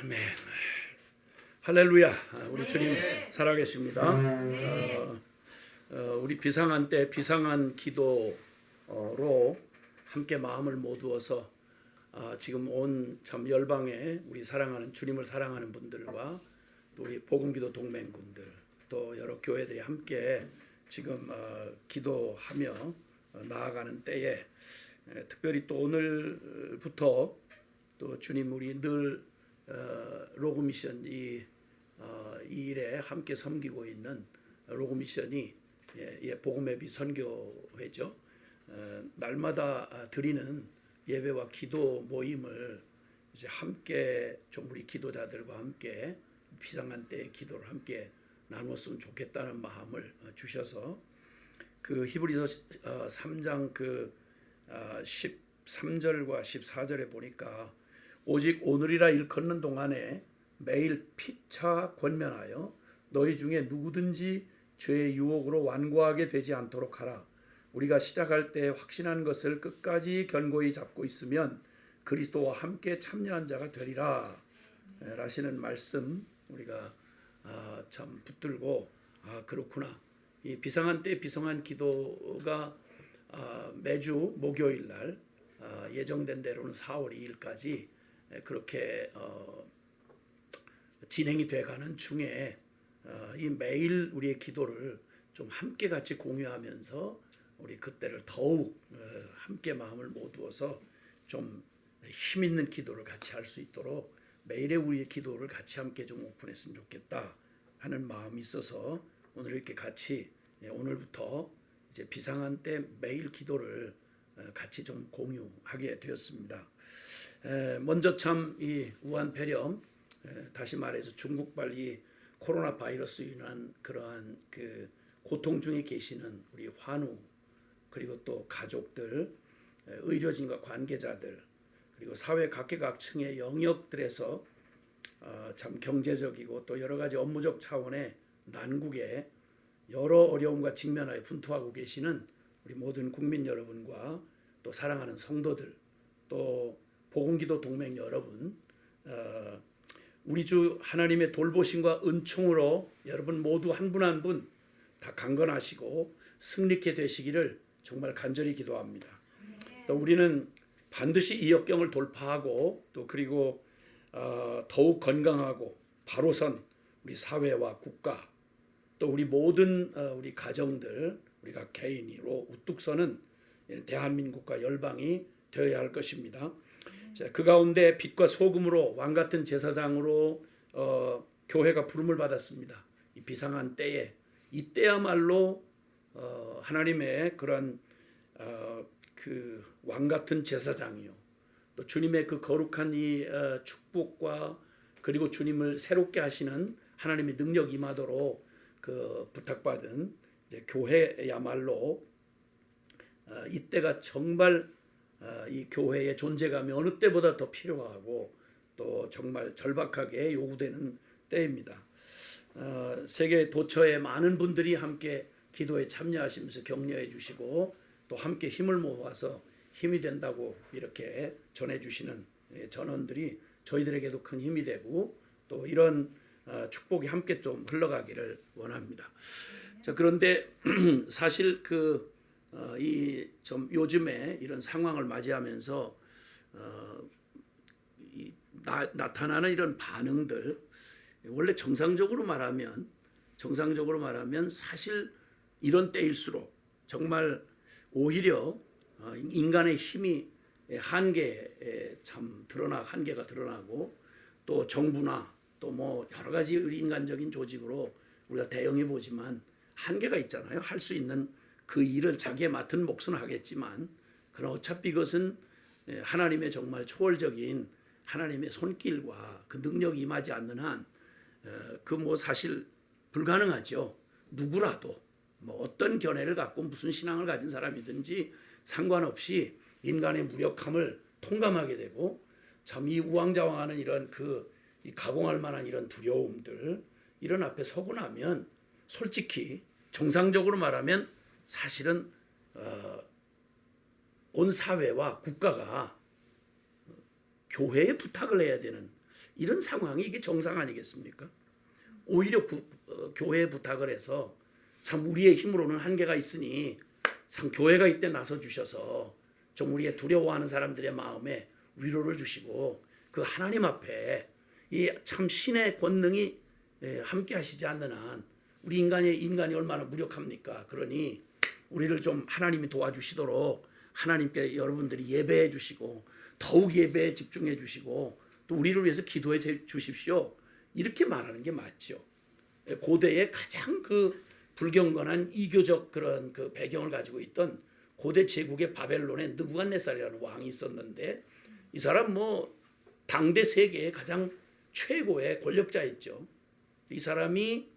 아멘. 할렐루야. 우리 주님 살아계십니다. 우리 비상한 때 비상한 기도로 함께 마음을 모두어서 지금 온 참 열방에 우리 사랑하는 주님을 사랑하는 분들과 또 우리 복음기도 동맹군들 또 여러 교회들이 함께 지금 기도하며 나아가는 때에 특별히 또 오늘부터 또 주님 우리 늘 로그미션 이 일에 함께 섬기고 있는 로그미션이 복음의 빛 선교회죠. 날마다 드리는 예배와 기도 모임을 이제 함께 좀 우리 기도자들과 함께 비상한 때의 기도를 함께 나눴으면 좋겠다는 마음을 주셔서 그 히브리서 3장 그 13절과 14절에 보니까 오직 오늘이라 일컫는 동안에 매일 피차 권면하여 너희 중에 누구든지 죄의 유혹으로 완고하게 되지 않도록 하라. 우리가 시작할 때 확신한 것을 끝까지 견고히 잡고 있으면 그리스도와 함께 참여한 자가 되리라 라시는 말씀 우리가 참 붙들고 그렇구나. 이 비상한 때 비상한 기도가 매주 목요일 날 예정된 대로는 4월 2일까지 그렇게 진행이 돼가는 중에 이 매일 우리의 기도를 좀 함께 같이 공유하면서 우리 그때를 더욱 함께 마음을 모두어서 좀 힘 있는 기도를 같이 할 수 있도록 매일의 우리의 기도를 같이 함께 좀 오픈했으면 좋겠다 하는 마음이 있어서 오늘 이렇게 같이 오늘부터 이제 비상한 때 매일 기도를 같이 좀 공유하게 되었습니다. 먼저 참 이 우한 폐렴 다시 말해서 중국발 이 코로나 바이러스로 인한 그러한 그 고통 중에 계시는 우리 환우 그리고 또 가족들, 의료진과 관계자들 그리고 사회 각계각층의 영역들에서 참 경제적이고 또 여러 가지 업무적 차원의 난국에 여러 어려움과 직면하여 분투하고 계시는 우리 모든 국민 여러분과 또 사랑하는 성도들 또 복음기도 동맹 여러분 우리 주 하나님의 돌보심과 은총으로 여러분 모두 한 분 한 분 다 강건하시고 승리케 되시기를 정말 간절히 기도합니다. 또 우리는 반드시 이 역경을 돌파하고 또 그리고 더욱 건강하고 바로 선 우리 사회와 국가 또 우리 모든 우리 가정들 우리가 개인으로 우뚝 서는 대한민국과 열방이 되어야 할 것입니다. 자, 그 가운데 빛과 소금으로 왕같은 제사장으로 교회가 부름을 받았습니다. 이 비상한 때에 이때야말로 하나님의 그런 그 왕같은 제사장이요 또 주님의 그 거룩한 이 축복과 그리고 주님을 새롭게 하시는 하나님의 능력이 임하도록 그 부탁받은 이제 교회야말로 이때가 정말 이 교회의 존재감이 어느 때보다 더 필요하고 또 정말 절박하게 요구되는 때입니다. 세계 도처의 많은 분들이 함께 기도에 참여하시면서 격려해 주시고 또 함께 힘을 모아서 힘이 된다고 이렇게 전해주시는 전원들이 저희들에게도 큰 힘이 되고 또 이런 축복이 함께 좀 흘러가기를 원합니다. 자, 그런데 사실 이 좀 요즘에 이런 상황을 맞이하면서 나타나는 이런 반응들 원래 정상적으로 말하면 사실 이런 때일수록 정말 오히려 인간의 힘이 한계에 참 한계가 드러나고 또 정부나 또 뭐 여러 가지 인간적인 조직으로 우리가 대응해 보지만 한계가 있잖아요. 할 수 있는 그 일을 자기의 맡은 몫은 하겠지만 그러나 어차피 이것은 하나님의 정말 초월적인 하나님의 손길과 그 능력이 임하지 않는 한 그 뭐 사실 불가능하죠. 누구라도 뭐 어떤 견해를 갖고 무슨 신앙을 가진 사람이든지 상관없이 인간의 무력함을 통감하게 되고 참 이 우왕좌왕하는 이런 이 가공할 만한 이런 두려움들 이런 앞에 서고 나면 솔직히 정상적으로 말하면 사실은 온 사회와 국가가 교회에 부탁을 해야 되는 이런 상황이 이게 정상 아니겠습니까? 오히려 교회에 부탁을 해서 참 우리의 힘으로는 한계가 있으니 참 교회가 이때 나서 주셔서 좀 우리의 두려워하는 사람들의 마음에 위로를 주시고 그 하나님 앞에 이 참 신의 권능이 함께 하시지 않는 한 우리 인간이 얼마나 무력합니까? 그러니 우리를 좀 하나님이 도와주시도록 하나님께 여러분들이 예배해 주시고 더욱 예배에 집중해 주시고 또 우리를 위해서 기도해 주십시오. 이렇게 말하는 게 맞죠. 고대의 가장 그 불경건한 이교적 그런 그 배경을 가지고 있던 고대 제국의 바벨론에 느부갓네살이라는 왕이 있었는데 이 사람 뭐 당대 세계의 가장 최고의 권력자였죠. 이 사람이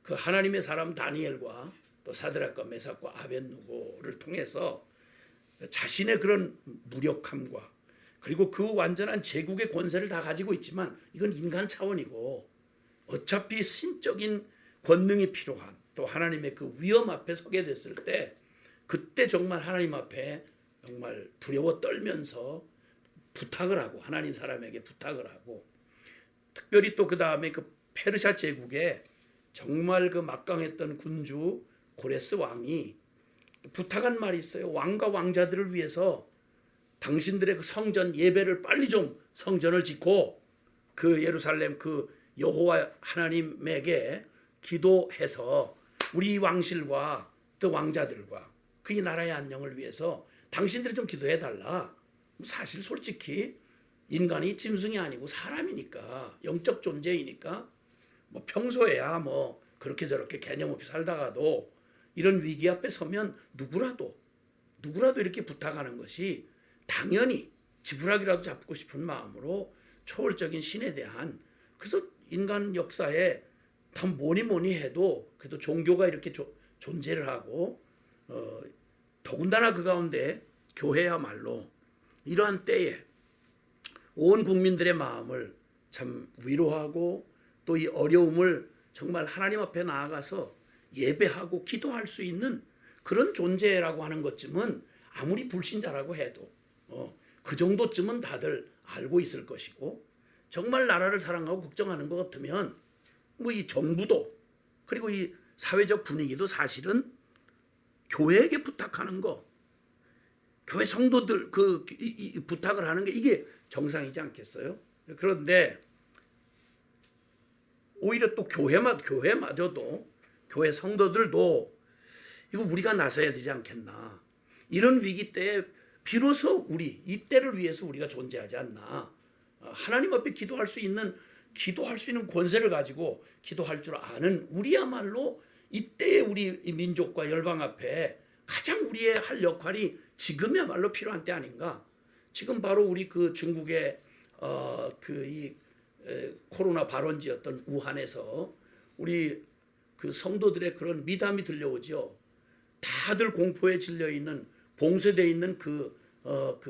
그 하나님의 사람 다니엘과 또 사드락과 메삭과 아벳느고를 통해서 자신의 그런 무력함과 그리고 그 완전한 제국의 권세를 다 가지고 있지만 이건 인간 차원이고 어차피 신적인 권능이 필요한 또 하나님의 그 위엄 앞에 서게 됐을 때 그때 정말 하나님 앞에 정말 두려워 떨면서 부탁을 하고 하나님 사람에게 부탁을 하고 특별히 또 그 다음에 그 페르시아 제국에 정말 그 막강했던 군주 고레스 왕이 부탁한 말이 있어요. 왕과 왕자들을 위해서 당신들의 그 성전 예배를 빨리 좀 성전을 짓고 그 예루살렘 그 여호와 하나님에게 기도해서 우리 왕실과 또 왕자들과 그 이 나라의 안녕을 위해서 당신들이 좀 기도해 달라. 사실 솔직히 인간이 짐승이 아니고 사람이니까 영적 존재이니까 뭐 평소에야 뭐 그렇게 저렇게 개념 없이 살다가도 이런 위기 앞에 서면 누구라도 이렇게 부탁하는 것이 당연히 지푸라기라도 잡고 싶은 마음으로 초월적인 신에 대한 그래서 인간 역사에 다 뭐니 해도 그래도 종교가 이렇게 존재를 하고 더군다나 그 가운데 교회야말로 이러한 때에 온 국민들의 마음을 참 위로하고 또 이 어려움을 정말 하나님 앞에 나아가서 예배하고 기도할 수 있는 그런 존재라고 하는 것쯤은 아무리 불신자라고 해도 그 정도쯤은 다들 알고 있을 것이고 정말 나라를 사랑하고 걱정하는 것 같으면 뭐 이 정부도 그리고 이 사회적 분위기도 사실은 교회에게 부탁하는 거 교회 성도들 이 부탁을 하는 게 이게 정상이지 않겠어요? 그런데 오히려 또 교회마저도 교회 성도들도 이거 우리가 나서야 되지 않겠나. 이런 위기 때에 비로소 이 때를 위해서 우리가 존재하지 않나. 하나님 앞에 기도할 수 있는 권세를 가지고 기도할 줄 아는 우리야말로 이때의 우리 민족과 열방 앞에 가장 우리의 할 역할이 지금이야말로 필요한 때 아닌가. 지금 바로 우리 그 중국의 코로나 발원지였던 우한에서 우리 그 성도들의 그런 미담이 들려오죠. 다들 공포에 질려 있는 봉쇄되어 있는 그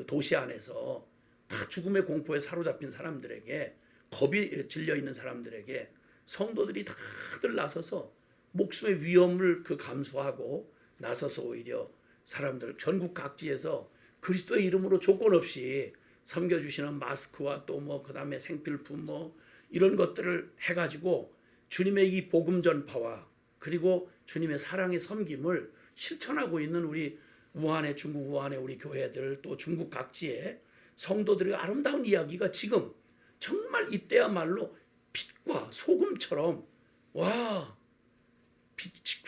도시 안에서 다 죽음의 공포에 사로잡힌 사람들에게 겁이 질려 있는 사람들에게 성도들이 다들 나서서 목숨의 위험을 감수하고 나서서 오히려 사람들 전국 각지에서 그리스도의 이름으로 조건 없이 섬겨주시는 마스크와 또 뭐 그다음에 생필품 뭐 이런 것들을 해가지고 주님의 이 복음 전파와 그리고 주님의 사랑의 섬김을 실천하고 있는 우리 중국 우한의 우리 교회들 또 중국 각지의 성도들의 아름다운 이야기가 지금 정말 이때야말로 빛과 소금처럼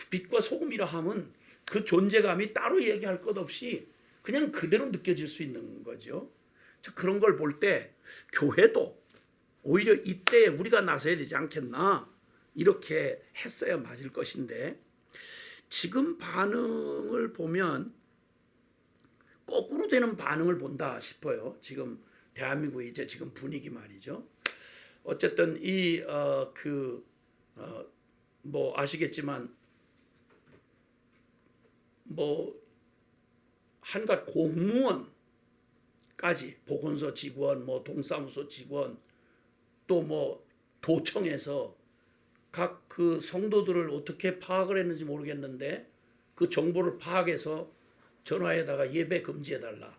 빛과 소금이라 하면 그 존재감이 따로 얘기할 것 없이 그냥 그대로 느껴질 수 있는 거죠. 그런 걸 볼 때 교회도 오히려 이때 우리가 나서야 되지 않겠나 이렇게 했어야 맞을 것인데 지금 반응을 보면 거꾸로 되는 반응을 본다 싶어요. 지금 대한민국의 이제 지금 분위기 말이죠. 어쨌든 뭐 아시겠지만 뭐 한갓 공무원까지 보건소 직원, 뭐 동사무소 직원, 또 뭐 도청에서 각 그 성도들을 어떻게 파악을 했는지 모르겠는데 그 정보를 파악해서 전화에다가 예배 금지해달라.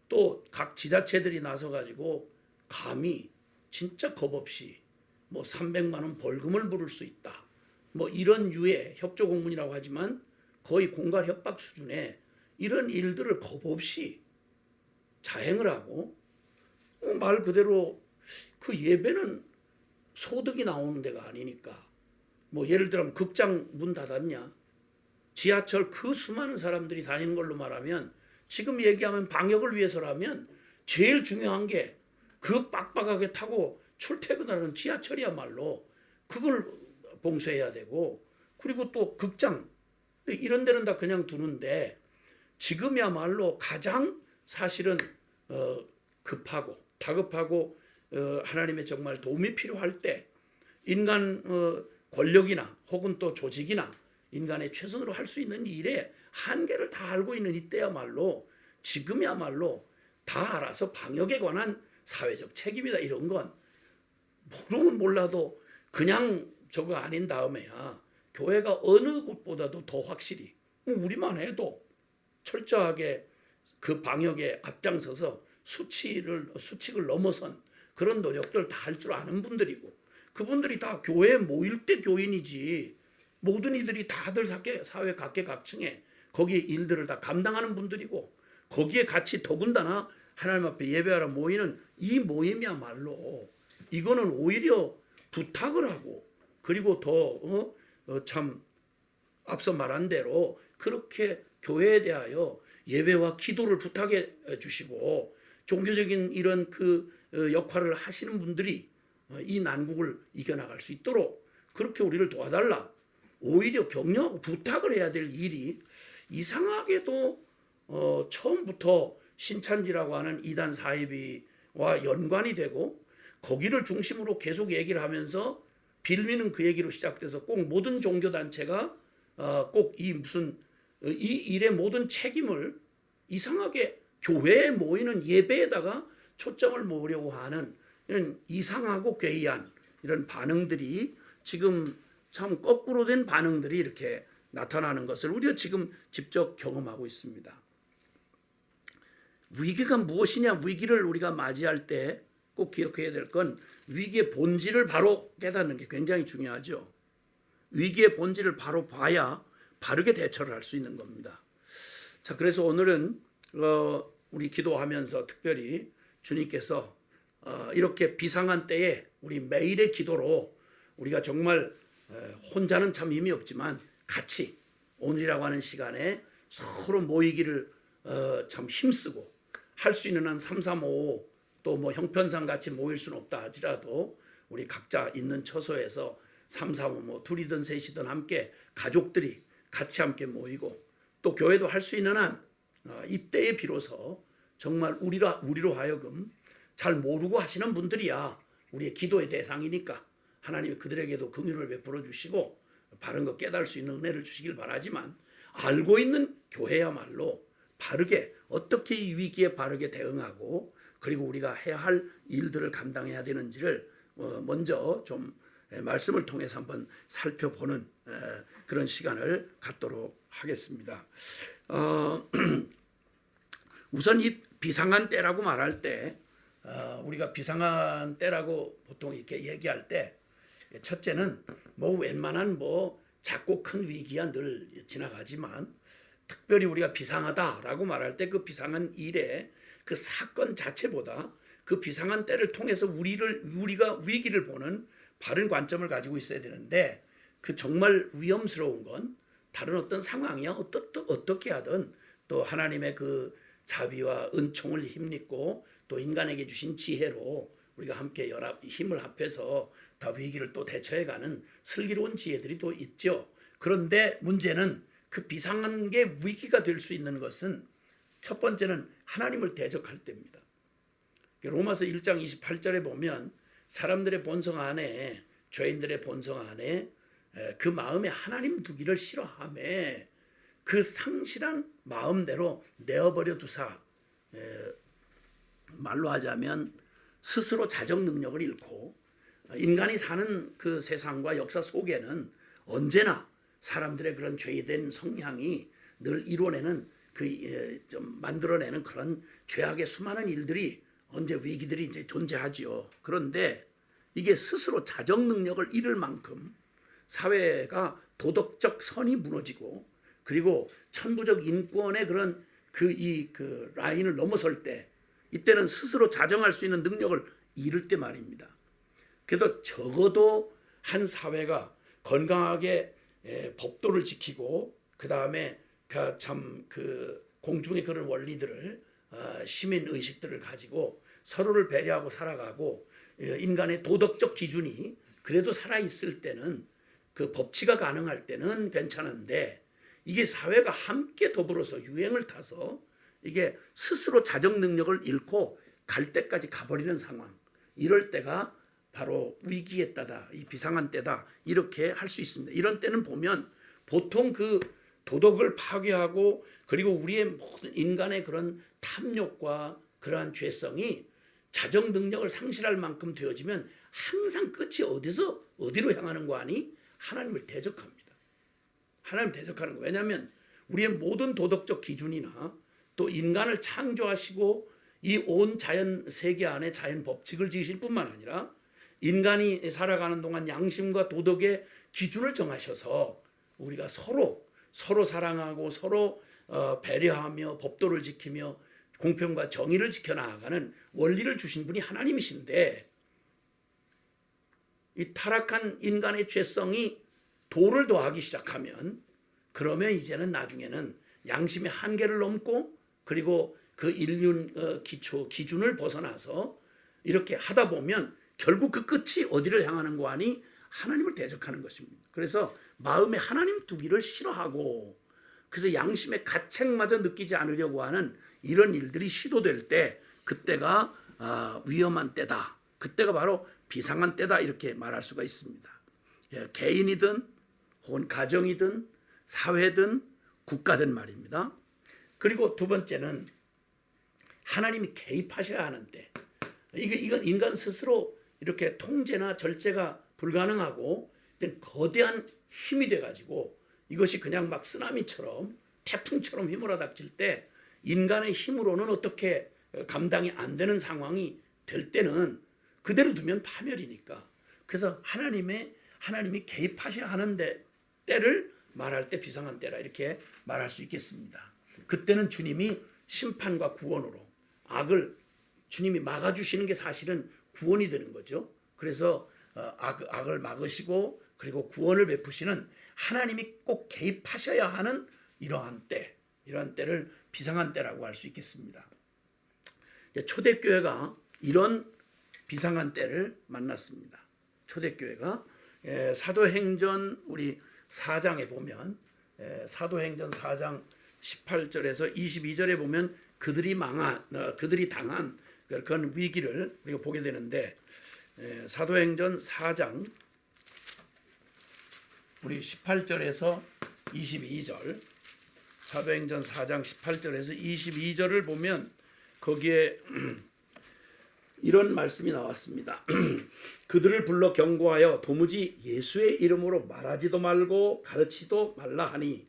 또 각 지자체들이 나서 가지고 감히 진짜 겁 없이 뭐 300만 원 벌금을 물을 수 있다. 뭐 이런 유의 협조 공문이라고 하지만 거의 공갈 협박 수준의 이런 일들을 겁 없이 자행을 하고 말 그대로 그 예배는 소득이 나오는 데가 아니니까 뭐 예를 들면 극장 문 닫았냐, 지하철 그 수많은 사람들이 다니는 걸로 말하면 지금 얘기하면 방역을 위해서라면 제일 중요한 게 그 빡빡하게 타고 출퇴근하는 지하철이야말로 그걸 봉쇄해야 되고, 그리고 또 극장 이런 데는 다 그냥 두는데 지금이야말로 가장 사실은 급하고 다급하고 하나님의 정말 도움이 필요할 때 인간 권력이나 혹은 또 조직이나 인간의 최선으로 할 수 있는 일에 한계를 다 알고 있는 이때야말로 지금이야말로 다 알아서 방역에 관한 사회적 책임이다 이런 건 모르면 몰라도 그냥 저거 아닌 다음에야 교회가 어느 곳보다도 더 확실히 우리만 해도 철저하게 그 방역에 앞장서서 수칙을 넘어선 그런 노력들 다 할 줄 아는 분들이고 그분들이 다 교회에 모일 때 교인이지 모든 이들이 다들 사회 각계각층에 거기에 일들을 다 감당하는 분들이고 거기에 같이 더군다나 하나님 앞에 예배하러 모이는 이 모임이야말로 이거는 오히려 부탁을 하고 그리고 더 참 앞서 말한 대로 그렇게 교회에 대하여 예배와 기도를 부탁해 주시고 종교적인 이런 그 역할을 하시는 분들이 이 난국을 이겨나갈 수 있도록 그렇게 우리를 도와달라. 오히려 격려하고 부탁을 해야 될 일이 이상하게도 처음부터 신찬지라고 하는 이단 사이비와 연관이 되고 거기를 중심으로 계속 얘기를 하면서 빌미는 그 얘기로 시작돼서 꼭 모든 종교단체가 꼭 이 일의 모든 책임을 이상하게 교회에 모이는 예배에다가 초점을 모으려고 하는 이런 이상하고 괴이한 이런 반응들이 지금 참 거꾸로 된 반응들이 이렇게 나타나는 것을 우리가 지금 직접 경험하고 있습니다. 위기가 무엇이냐? 위기를 우리가 맞이할 때 꼭 기억해야 될 건 위기의 본질을 바로 깨닫는 게 굉장히 중요하죠. 위기의 본질을 바로 봐야 바르게 대처를 할 수 있는 겁니다. 자, 그래서 오늘은 우리 기도하면서 특별히 주님께서 이렇게 비상한 때에 우리 매일의 기도로 우리가 정말 혼자는 참 의미 없지만 같이 오늘이라고 하는 시간에 서로 모이기를 참 힘쓰고 할 수 있는 한 335 또 뭐 형편상 같이 모일 수는 없다 하지라도 우리 각자 있는 처소에서 335 뭐 둘이든 셋이든 함께 가족들이 같이 함께 모이고 또 교회도 할 수 있는 한 이때에 비로소 정말 우리로 하여금 잘 모르고 하시는 분들이야 우리의 기도의 대상이니까 하나님이 그들에게도 긍휼을 베풀어 주시고 바른 것 깨달을 수 있는 은혜를 주시길 바라지만 알고 있는 교회야말로 바르게 어떻게 이 위기에 바르게 대응하고 그리고 우리가 해야 할 일들을 감당해야 되는지를 먼저 좀 말씀을 통해서 한번 살펴보는 그런 시간을 갖도록 하겠습니다. 우선 이 비상한 때라고 말할 때 우리가 비상한 때라고 보통 이렇게 얘기할 때 첫째는 뭐 웬만한 뭐 작고 큰 위기야 늘 지나가지만 특별히 우리가 비상하다라고 말할 때 그 비상한 일에 그 사건 자체보다 그 비상한 때를 통해서 우리가 위기를 보는 바른 관점을 가지고 있어야 되는데 그 정말 위험스러운 건 다른 어떤 상황이야 어떻게 하든 또 하나님의 그 자비와 은총을 힘입고 또 인간에게 주신 지혜로 우리가 함께 힘을 합해서 다 위기를 또 대처해가는 슬기로운 지혜들이 또 있죠. 그런데 문제는 그 비상한 게 위기가 될 수 있는 것은 첫 번째는 하나님을 대적할 때입니다. 로마서 1장 28절에 보면 사람들의 본성 안에 죄인들의 본성 안에 그 마음에 하나님 두기를 싫어하며 그 상실한 마음대로 내어버려 두사 말로 하자면 스스로 자정 능력을 잃고 인간이 사는 그 세상과 역사 속에는 언제나 사람들의 그런 죄된 성향이 늘 이뤄내는 좀 만들어내는 그런 죄악의 수많은 일들이 언제 위기들이 이제 존재하지요. 그런데 이게 스스로 자정 능력을 잃을 만큼 사회가 도덕적 선이 무너지고 그리고 천부적 인권의 그런 그 라인을 넘어설 때 이때는 스스로 자정할 수 있는 능력을 잃을 때 말입니다. 그래도 적어도 한 사회가 건강하게 법도를 지키고 그 다음에 참 그 공중의 그런 원리들을 시민 의식들을 가지고 서로를 배려하고 살아가고 인간의 도덕적 기준이 그래도 살아 있을 때는 그 법치가 가능할 때는 괜찮은데 이게 사회가 함께 더불어서 유행을 타서 이게 스스로 자정 능력을 잃고 갈 때까지 가버리는 상황, 이럴 때가 바로 위기의 때다, 이 비상한 때다, 이렇게 할 수 있습니다. 이런 때는 보면 보통 그 도덕을 파괴하고 그리고 우리의 모든 인간의 그런 탐욕과 그러한 죄성이 자정 능력을 상실할 만큼 되어지면 항상 끝이 어디로 향하는 거 아니? 하나님을 대적합니다. 하나님을 대적하는 거. 왜냐하면 우리의 모든 도덕적 기준이나 또 인간을 창조하시고 이 온 자연 세계 안에 자연 법칙을 지으실 뿐만 아니라 인간이 살아가는 동안 양심과 도덕의 기준을 정하셔서 우리가 서로 사랑하고 서로 배려하며 법도를 지키며 공평과 정의를 지켜나가는 원리를 주신 분이 하나님이신데 이 타락한 인간의 죄성이 도를 더하기 시작하면 그러면 이제는 나중에는 양심의 한계를 넘고 그리고 그 인륜 기준을 벗어나서 이렇게 하다 보면 결국 그 끝이 어디를 향하는 거 아니? 하나님을 대적하는 것입니다. 그래서 마음에 하나님 두기를 싫어하고 그래서 양심의 가책마저 느끼지 않으려고 하는 이런 일들이 시도될 때 그때가 위험한 때다. 그때가 바로 비상한 때다, 이렇게 말할 수가 있습니다. 개인이든 혹은 가정이든 사회든 국가든 말입니다. 그리고 두 번째는 하나님이 개입하셔야 하는 때. 이건 인간 스스로 이렇게 통제나 절제가 불가능하고 거대한 힘이 돼가지고 이것이 그냥 막 쓰나미처럼 태풍처럼 휘몰아닥칠 때 인간의 힘으로는 어떻게 감당이 안 되는 상황이 될 때는 그대로 두면 파멸이니까. 그래서 하나님이 개입하셔야 하는데 때를 말할 때 비상한 때라 이렇게 말할 수 있겠습니다. 그때는 주님이 심판과 구원으로 악을 주님이 막아주시는 게 사실은 구원이 되는 거죠. 그래서 악을 막으시고 그리고 구원을 베푸시는 하나님이 꼭 개입하셔야 하는 이러한 때를 비상한 때라고 할 수 있겠습니다. 초대교회가 이런 비상한 때를 만났습니다. 초대교회가 사도행전 우리 4장에 보면 사도행전 4장 18절에서 22절에 보면 그들이 당한 그런 위기를 우리가 보게 되는데 사도행전 4장 우리 18절에서 22절 사도행전 4장 18절에서 22절을 보면 거기에 이런 말씀이 나왔습니다. 그들을 불러 경고하여 도무지 예수의 이름으로 말하지도 말고 가르치도 말라 하니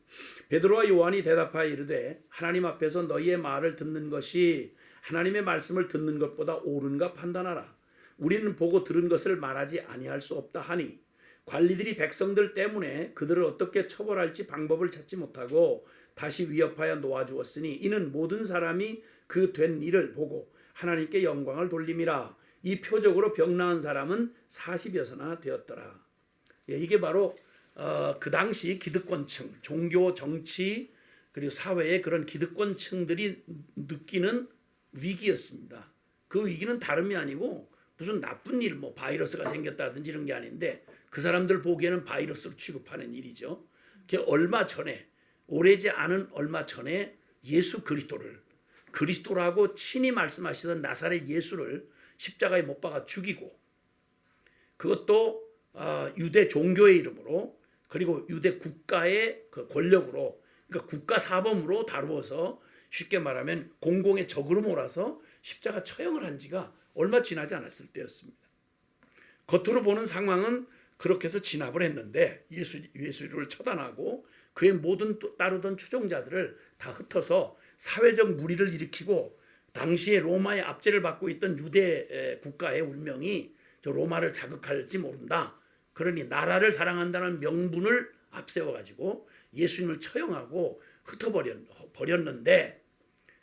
베드로와 요한이 대답하여 이르되 하나님 앞에서 너희의 말을 듣는 것이 하나님의 말씀을 듣는 것보다 옳은가 판단하라. 우리는 보고 들은 것을 말하지 아니할 수 없다 하니 관리들이 백성들 때문에 그들을 어떻게 처벌할지 방법을 찾지 못하고 다시 위협하여 놓아주었으니 이는 모든 사람이 그 된 일을 보고 하나님께 영광을 돌림이라. 이 표적으로 병 나은 사람은 40여서나 되었더라. 이게 바로 그 당시 기득권층, 종교, 정치 그리고 사회의 그런 기득권층들이 느끼는 위기였습니다. 그 위기는 다름이 아니고 무슨 나쁜 일, 바이러스가 생겼다든지 이런 게 아닌데 그 사람들 보기에는 바이러스로 취급하는 일이죠. 얼마 전에, 오래지 않은 얼마 전에 예수 그리스도라고 친히 말씀하시던 나사렛 예수를 십자가에 못 박아 죽이고 그것도 유대 종교의 이름으로 그리고 유대 국가의 그 권력으로 그러니까 국가 사범으로 다루어서 쉽게 말하면 공공의 적으로 몰아서 십자가 처형을 한 지가 얼마 지나지 않았을 때였습니다. 겉으로 보는 상황은 그렇게 해서 진압을 했는데 예수를 처단하고 그의 모든 따르던 추종자들을 다 흩어서 사회적 물의를 일으키고 당시에 로마의 압제를 받고 있던 유대 국가의 운명이 저 로마를 자극할지 모른다. 그러니 나라를 사랑한다는 명분을 앞세워가지고 예수님을 처형하고 흩어버렸는데,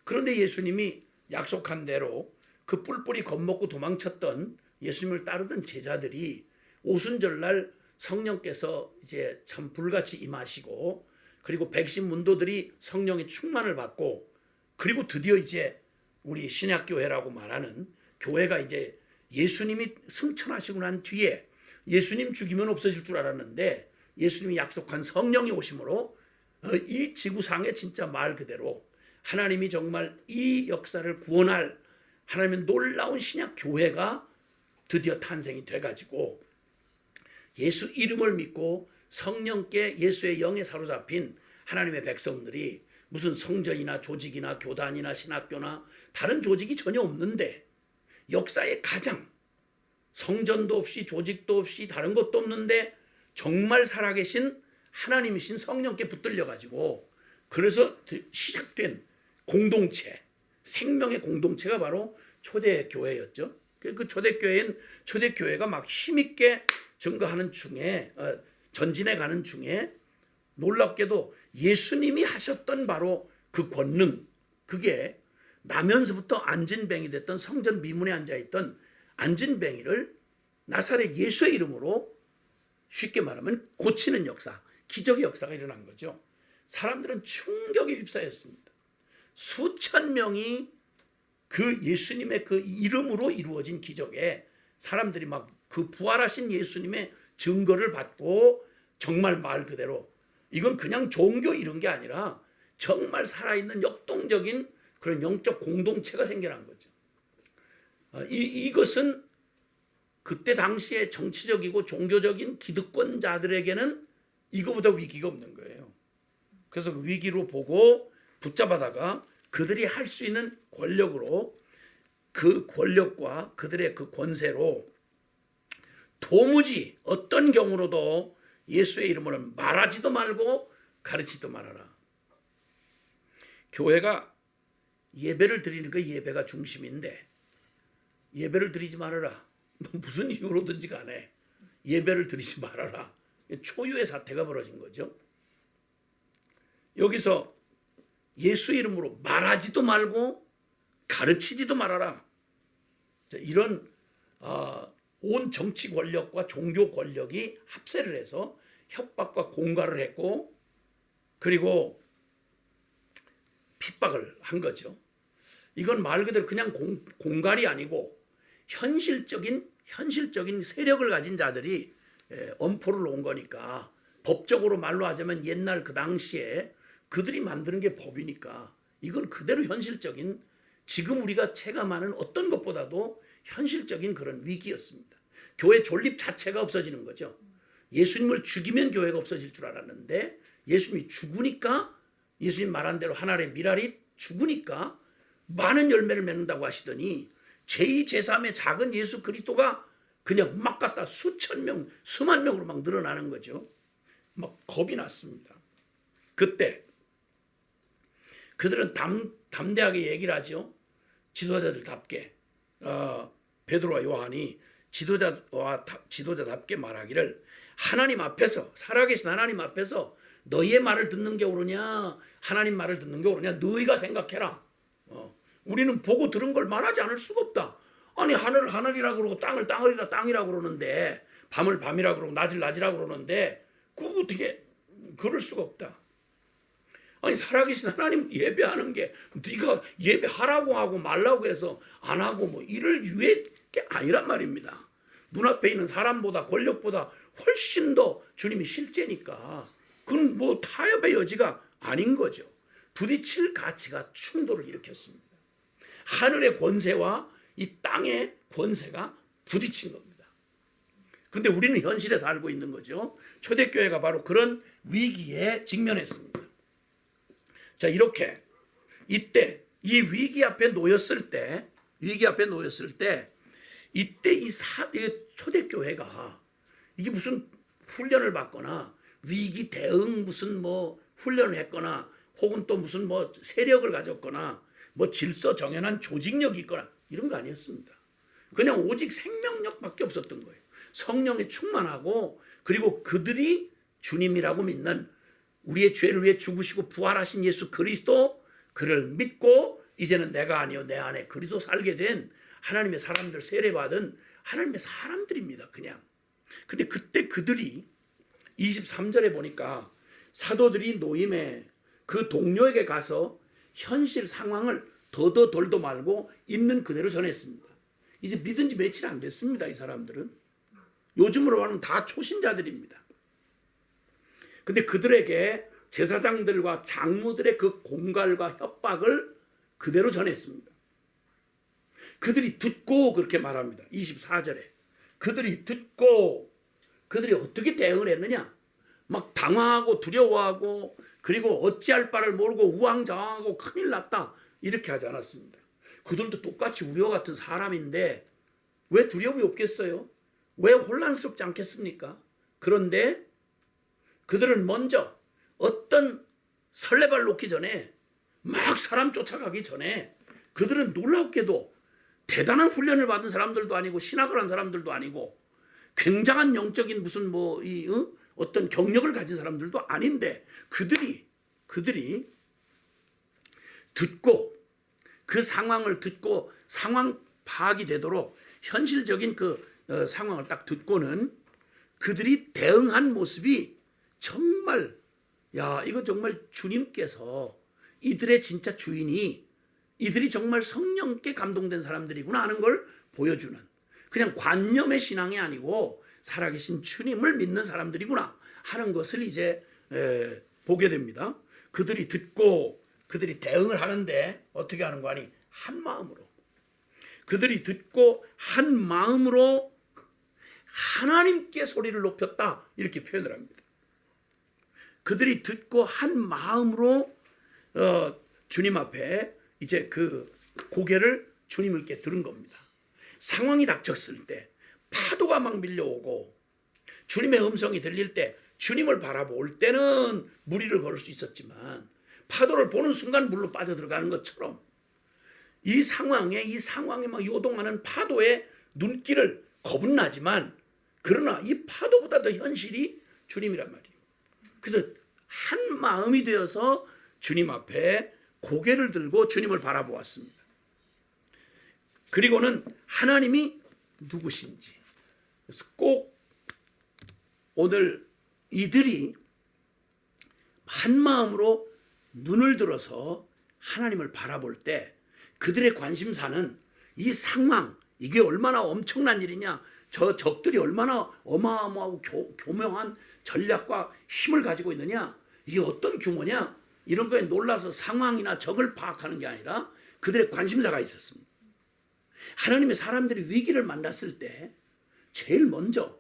그런데 예수님이 약속한 대로 그 뿔뿔이 겁먹고 도망쳤던 예수님을 따르던 제자들이 오순절날 성령께서 이제 참 불같이 임하시고, 그리고 백신 문도들이 성령의 충만을 받고, 그리고 드디어 이제 우리 신약교회라고 말하는 교회가 이제 예수님이 승천하시고 난 뒤에, 예수님 죽이면 없어질 줄 알았는데 예수님이 약속한 성령이 오심으로 이 지구상에 진짜 말 그대로 하나님이 정말 이 역사를 구원할 하나님의 놀라운 신약교회가 드디어 탄생이 돼가지고, 예수 이름을 믿고 성령께 예수의 영에 사로잡힌 하나님의 백성들이 무슨 성전이나 조직이나 교단이나 신학교나 다른 조직이 전혀 없는데, 역사의 가장 성전도 없이 조직도 없이 다른 것도 없는데 정말 살아계신 하나님이신 성령께 붙들려 가지고, 그래서 시작된 공동체, 생명의 공동체가 바로 초대교회였죠. 그 초대교회가 막 힘있게 증거하는 중에, 전진해 가는 중에 놀랍게도 예수님이 하셨던 바로 그 권능, 그게 나면서부터 안진뱅이 됐던, 성전 미문에 앉아있던 안진뱅이를 나사렛 예수의 이름으로 쉽게 말하면 고치는 역사, 기적의 역사가 일어난 거죠. 사람들은 충격에 휩싸였습니다. 수천 명이 그 예수님의 그 이름으로 이루어진 기적에 사람들이 막 그 부활하신 예수님의 증거를 받고, 정말 말 그대로 이건 그냥 종교 이런 게 아니라 정말 살아있는 역동적인 그런 영적 공동체가 생겨난 거죠. 이것은 그때 당시에 정치적이고 종교적인 기득권자들에게는 이거보다 위기가 없는 거예요. 그래서 그 위기로 보고 붙잡아다가 그들이 할 수 있는 권력으로, 그 권력과 그들의 그 권세로 도무지 어떤 경우로도 예수의 이름으로 말하지도 말고 가르치지도 말아라. 교회가 예배를 드리는 그 예배가 중심인데, 예배를 드리지 말아라. 무슨 이유로든지 간에 예배를 드리지 말아라. 초유의 사태가 벌어진 거죠. 여기서 예수 이름으로 말하지도 말고 가르치지도 말아라. 이런 온 정치 권력과 종교 권력이 합세를 해서 협박과 공갈을 했고, 그리고 핍박을 한 거죠. 이건 말 그대로 그냥 공갈이 아니고 현실적인 세력을 가진 자들이 엄포를 놓은 거니까, 법적으로 말로 하자면 옛날 그 당시에 그들이 만드는 게 법이니까 이건 그대로 현실적인, 지금 우리가 체감하는 어떤 것보다도 현실적인 그런 위기였습니다. 교회 존립 자체가 없어지는 거죠. 예수님을 죽이면 교회가 없어질 줄 알았는데 예수님이 죽으니까, 예수님 말한 대로 하나의 미랄이 죽으니까 많은 열매를 맺는다고 하시더니 제2, 제3의 작은 예수 그리스도가 그냥 막 갖다 수천 명, 수만 명으로 막 늘어나는 거죠. 막 겁이 났습니다. 그때 그들은 담대하게 얘기를 하죠. 지도자들답게, 베드로와 요한이 지도자답게 말하기를, 하나님 앞에서, 살아계신 하나님 앞에서 너희의 말을 듣는 게 옳으냐 하나님 말을 듣는 게 옳으냐 너희가 생각해라. 우리는 보고 들은 걸 말하지 않을 수가 없다. 아니, 하늘을 하늘이라 그러고 땅을 땅이라 그러는데, 밤을 밤이라 그러고 낮을 낮이라 그러는데 그거 어떻게 그럴 수가 없다. 아니, 살아계신 하나님 예배하는 게 네가 예배하라고 하고 말라고 해서 안 하고 뭐 이럴 유의 게 아니란 말입니다. 눈앞에 있는 사람보다 권력보다 훨씬 더 주님이 실제니까 그건 뭐 타협의 여지가 아닌 거죠. 부딪힐 가치가 충돌을 일으켰습니다. 하늘의 권세와 이 땅의 권세가 부딪힌 겁니다. 근데 우리는 현실에 살고 있는 거죠. 초대교회가 바로 그런 위기에 직면했습니다. 자, 이렇게 이때 이 위기 앞에 놓였을 때 이때 이 초대교회가 이게 무슨 훈련을 받거나 위기 대응 무슨 뭐 훈련을 했거나 혹은 또 무슨 뭐 세력을 가졌거나 뭐 질서 정연한 조직력이 있거나 이런 거 아니었습니다. 그냥 오직 생명력밖에 없었던 거예요. 성령에 충만하고 그리고 그들이 주님이라고 믿는 우리의 죄를 위해 죽으시고 부활하신 예수 그리스도 그를 믿고 이제는 내가 아니요 내 안에 그리스도 살게 된 하나님의 사람들 세례받은 하나님의 사람들입니다. 그냥. 근데 그때 그들이 23절에 보니까 사도들이 노임에 그 동료에게 가서 현실 상황을 더더 돌도 말고 있는 그대로 전했습니다. 이제 믿은 지 며칠 안 됐습니다. 이 사람들은. 요즘으로 하면 다 초신자들입니다. 근데 그들에게 제사장들과 장로들의 그 공갈과 협박을 그대로 전했습니다. 그들이 듣고 그렇게 말합니다. 24절에. 그들이 듣고 그들이 어떻게 대응을 했느냐? 막 당황하고 두려워하고 그리고 어찌할 바를 모르고 우왕좌왕하고 큰일 났다. 이렇게 하지 않았습니다. 그들도 똑같이 우리와 같은 사람인데 왜 두려움이 없겠어요? 왜 혼란스럽지 않겠습니까? 그런데 그들은 먼저 어떤 설레발 놓기 전에 막 사람 쫓아가기 전에 그들은 놀랍게도 대단한 훈련을 받은 사람들도 아니고 신학을 한 사람들도 아니고 굉장한 영적인 무슨 어떤 경력을 가진 사람들도 아닌데 그들이 듣고 그 상황을 듣고 상황 파악이 되도록 현실적인 그 상황을 딱 듣고는 그들이 대응한 모습이 정말 이거 정말 주님께서 이들의 진짜 주인이 이들이 정말 성령께 감동된 사람들이구나 하는 걸 보여주는 그냥 관념의 신앙이 아니고 살아계신 주님을 믿는 사람들이구나 하는 것을 이제 보게 됩니다. 그들이 듣고 그들이 대응을 하는데 어떻게 하는 거 아니? 한 마음으로. 그들이 듣고 한 마음으로 하나님께 소리를 높였다 이렇게 표현을 합니다. 그들이 듣고 한 마음으로 주님 앞에 이제 그 고개를 주님께 들은 겁니다. 상황이 닥쳤을 때 파도가 막 밀려오고 주님의 음성이 들릴 때 주님을 바라볼 때는 무리를 걸을 수 있었지만 파도를 보는 순간 물로 빠져들어가는 것처럼 이 상황에 막 요동하는 파도에 눈길을 겁은 나지만 그러나 이 파도보다 더 현실이 주님이란 말이에요. 그래서 한 마음이 되어서 주님 앞에 고개를 들고 주님을 바라보았습니다. 그리고는 하나님이 누구신지 그래서 꼭 오늘 이들이 한 마음으로 눈을 들어서 하나님을 바라볼 때 그들의 관심사는 이 상황 이게 얼마나 엄청난 일이냐 저 적들이 얼마나 어마어마하고 교묘한 전략과 힘을 가지고 있느냐 이게 어떤 규모냐 이런 거에 놀라서 상황이나 적을 파악하는 게 아니라 그들의 관심사가 있었습니다. 하나님의 사람들이 위기를 만났을 때 제일 먼저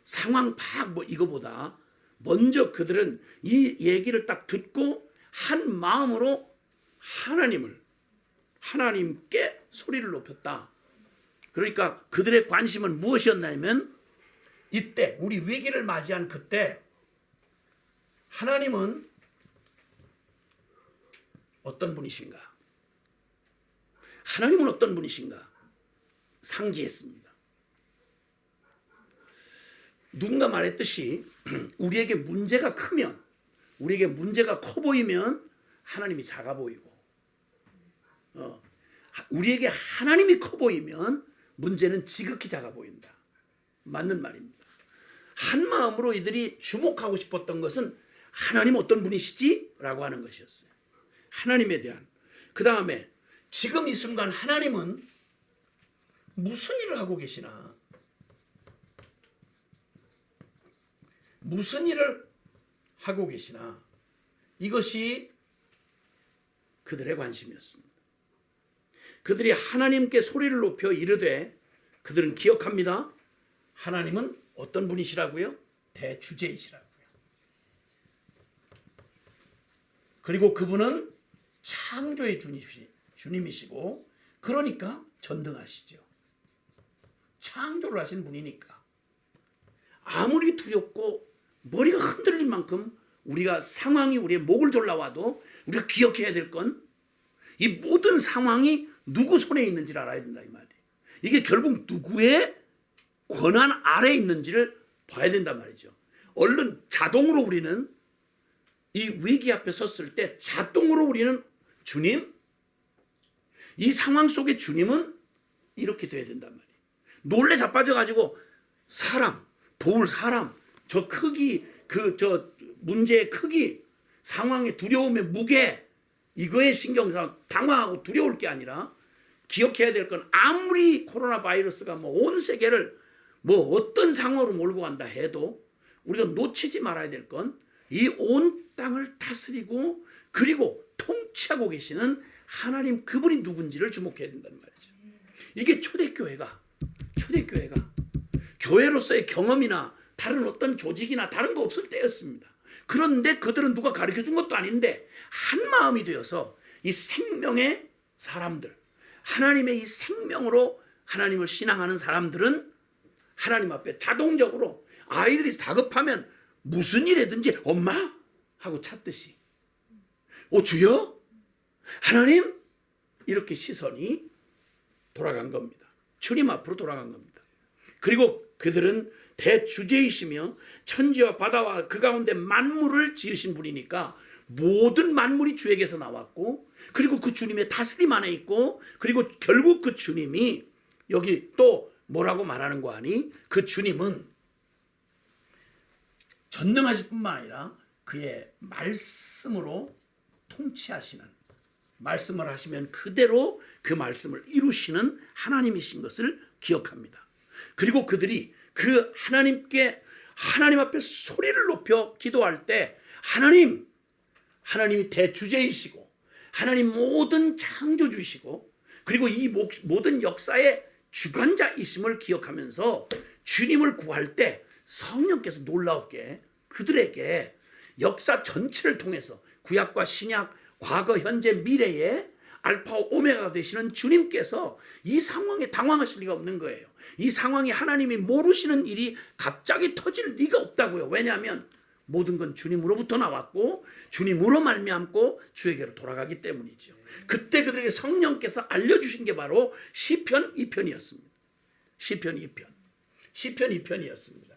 상황 파악 이거보다 먼저 그들은 이 얘기를 딱 듣고 한 마음으로 하나님께 소리를 높였다. 그러니까 그들의 관심은 무엇이었냐면 이때 우리 위기를 맞이한 그때 하나님은 어떤 분이신가? 하나님은 어떤 분이신가? 상기했습니다. 누군가 말했듯이 우리에게 문제가 크면 우리에게 문제가 커 보이면 하나님이 작아 보이고 우리에게 하나님이 커 보이면 문제는 지극히 작아 보인다. 맞는 말입니다. 한 마음으로 이들이 주목하고 싶었던 것은 하나님 어떤 분이시지? 라고 하는 것이었어요. 하나님에 대한. 그 다음에 지금 이 순간 하나님은 무슨 일을 하고 계시나? 무슨 일을 하고 계시나? 이것이 그들의 관심이었습니다. 그들이 하나님께 소리를 높여 이르되 그들은 기억합니다. 하나님은 어떤 분이시라고요? 대주제이시라고요. 그리고 그분은 창조의 주님이시고 그러니까 전등하시죠. 창조를 하신 분이니까 아무리 두렵고 머리가 흔들릴 만큼 우리가 상황이 우리의 목을 졸라와도 우리가 기억해야 될 건 이 모든 상황이 누구 손에 있는지를 알아야 된다 이 말이에요. 이게 결국 누구의 권한 아래에 있는지를 봐야 된단 말이죠. 얼른 자동으로 우리는 이 위기 앞에 섰을 때 자동으로 우리는 주님, 이 상황 속에 주님은 이렇게 돼야 된단 말이에요. 놀래 자빠져가지고 사람, 도울 사람, 저 크기, 저 문제의 크기, 상황의 두려움의 무게, 이거에 신경상 당황하고 두려울 게 아니라 기억해야 될 건 아무리 코로나 바이러스가 온 세계를 어떤 상황으로 몰고 간다 해도 우리가 놓치지 말아야 될 건 이 온 땅을 다스리고 그리고 통치하고 계시는 하나님 그분이 누군지를 주목해야 된다는 말이죠. 이게 초대교회가 교회로서의 경험이나 다른 어떤 조직이나 다른 거 없을 때였습니다. 그런데 그들은 누가 가르쳐 준 것도 아닌데 한 마음이 되어서 이 생명의 사람들, 하나님의 이 생명으로 하나님을 신앙하는 사람들은 하나님 앞에 자동적으로 아이들이 다급하면 무슨 일이든지 엄마 하고 찾듯이 주여 하나님 이렇게 시선이 돌아간 겁니다. 주님 앞으로 돌아간 겁니다. 그리고 그들은 대주제이시며 천지와 바다와 그 가운데 만물을 지으신 분이니까 모든 만물이 주에게서 나왔고 그리고 그 주님의 다스림 안에 있고 그리고 결국 그 주님이 여기 또 뭐라고 말하는 거 아니? 그 주님은 전능하실 뿐만 아니라 그의 말씀으로 통치하시는, 말씀을 하시면 그대로 그 말씀을 이루시는 하나님이신 것을 기억합니다. 그리고 그들이 그 하나님 앞에 소리를 높여 기도할 때 하나님이 대주제이시고 하나님 모든 창조주시고 그리고 이 모든 역사의 주관자이심을 기억하면서 주님을 구할 때 성령께서 놀랍게 그들에게 역사 전체를 통해서 구약과 신약, 과거, 현재, 미래의 알파와 오메가가 되시는 주님께서 이 상황에 당황하실 리가 없는 거예요. 이 상황이 하나님이 모르시는 일이 갑자기 터질 리가 없다고요. 왜냐하면 모든 건 주님으로부터 나왔고 주님으로 말미암고 주에게로 돌아가기 때문이죠. 그때 그들에게 성령께서 알려주신 게 바로 시편 2편이었습니다. 시편 2편이었습니다.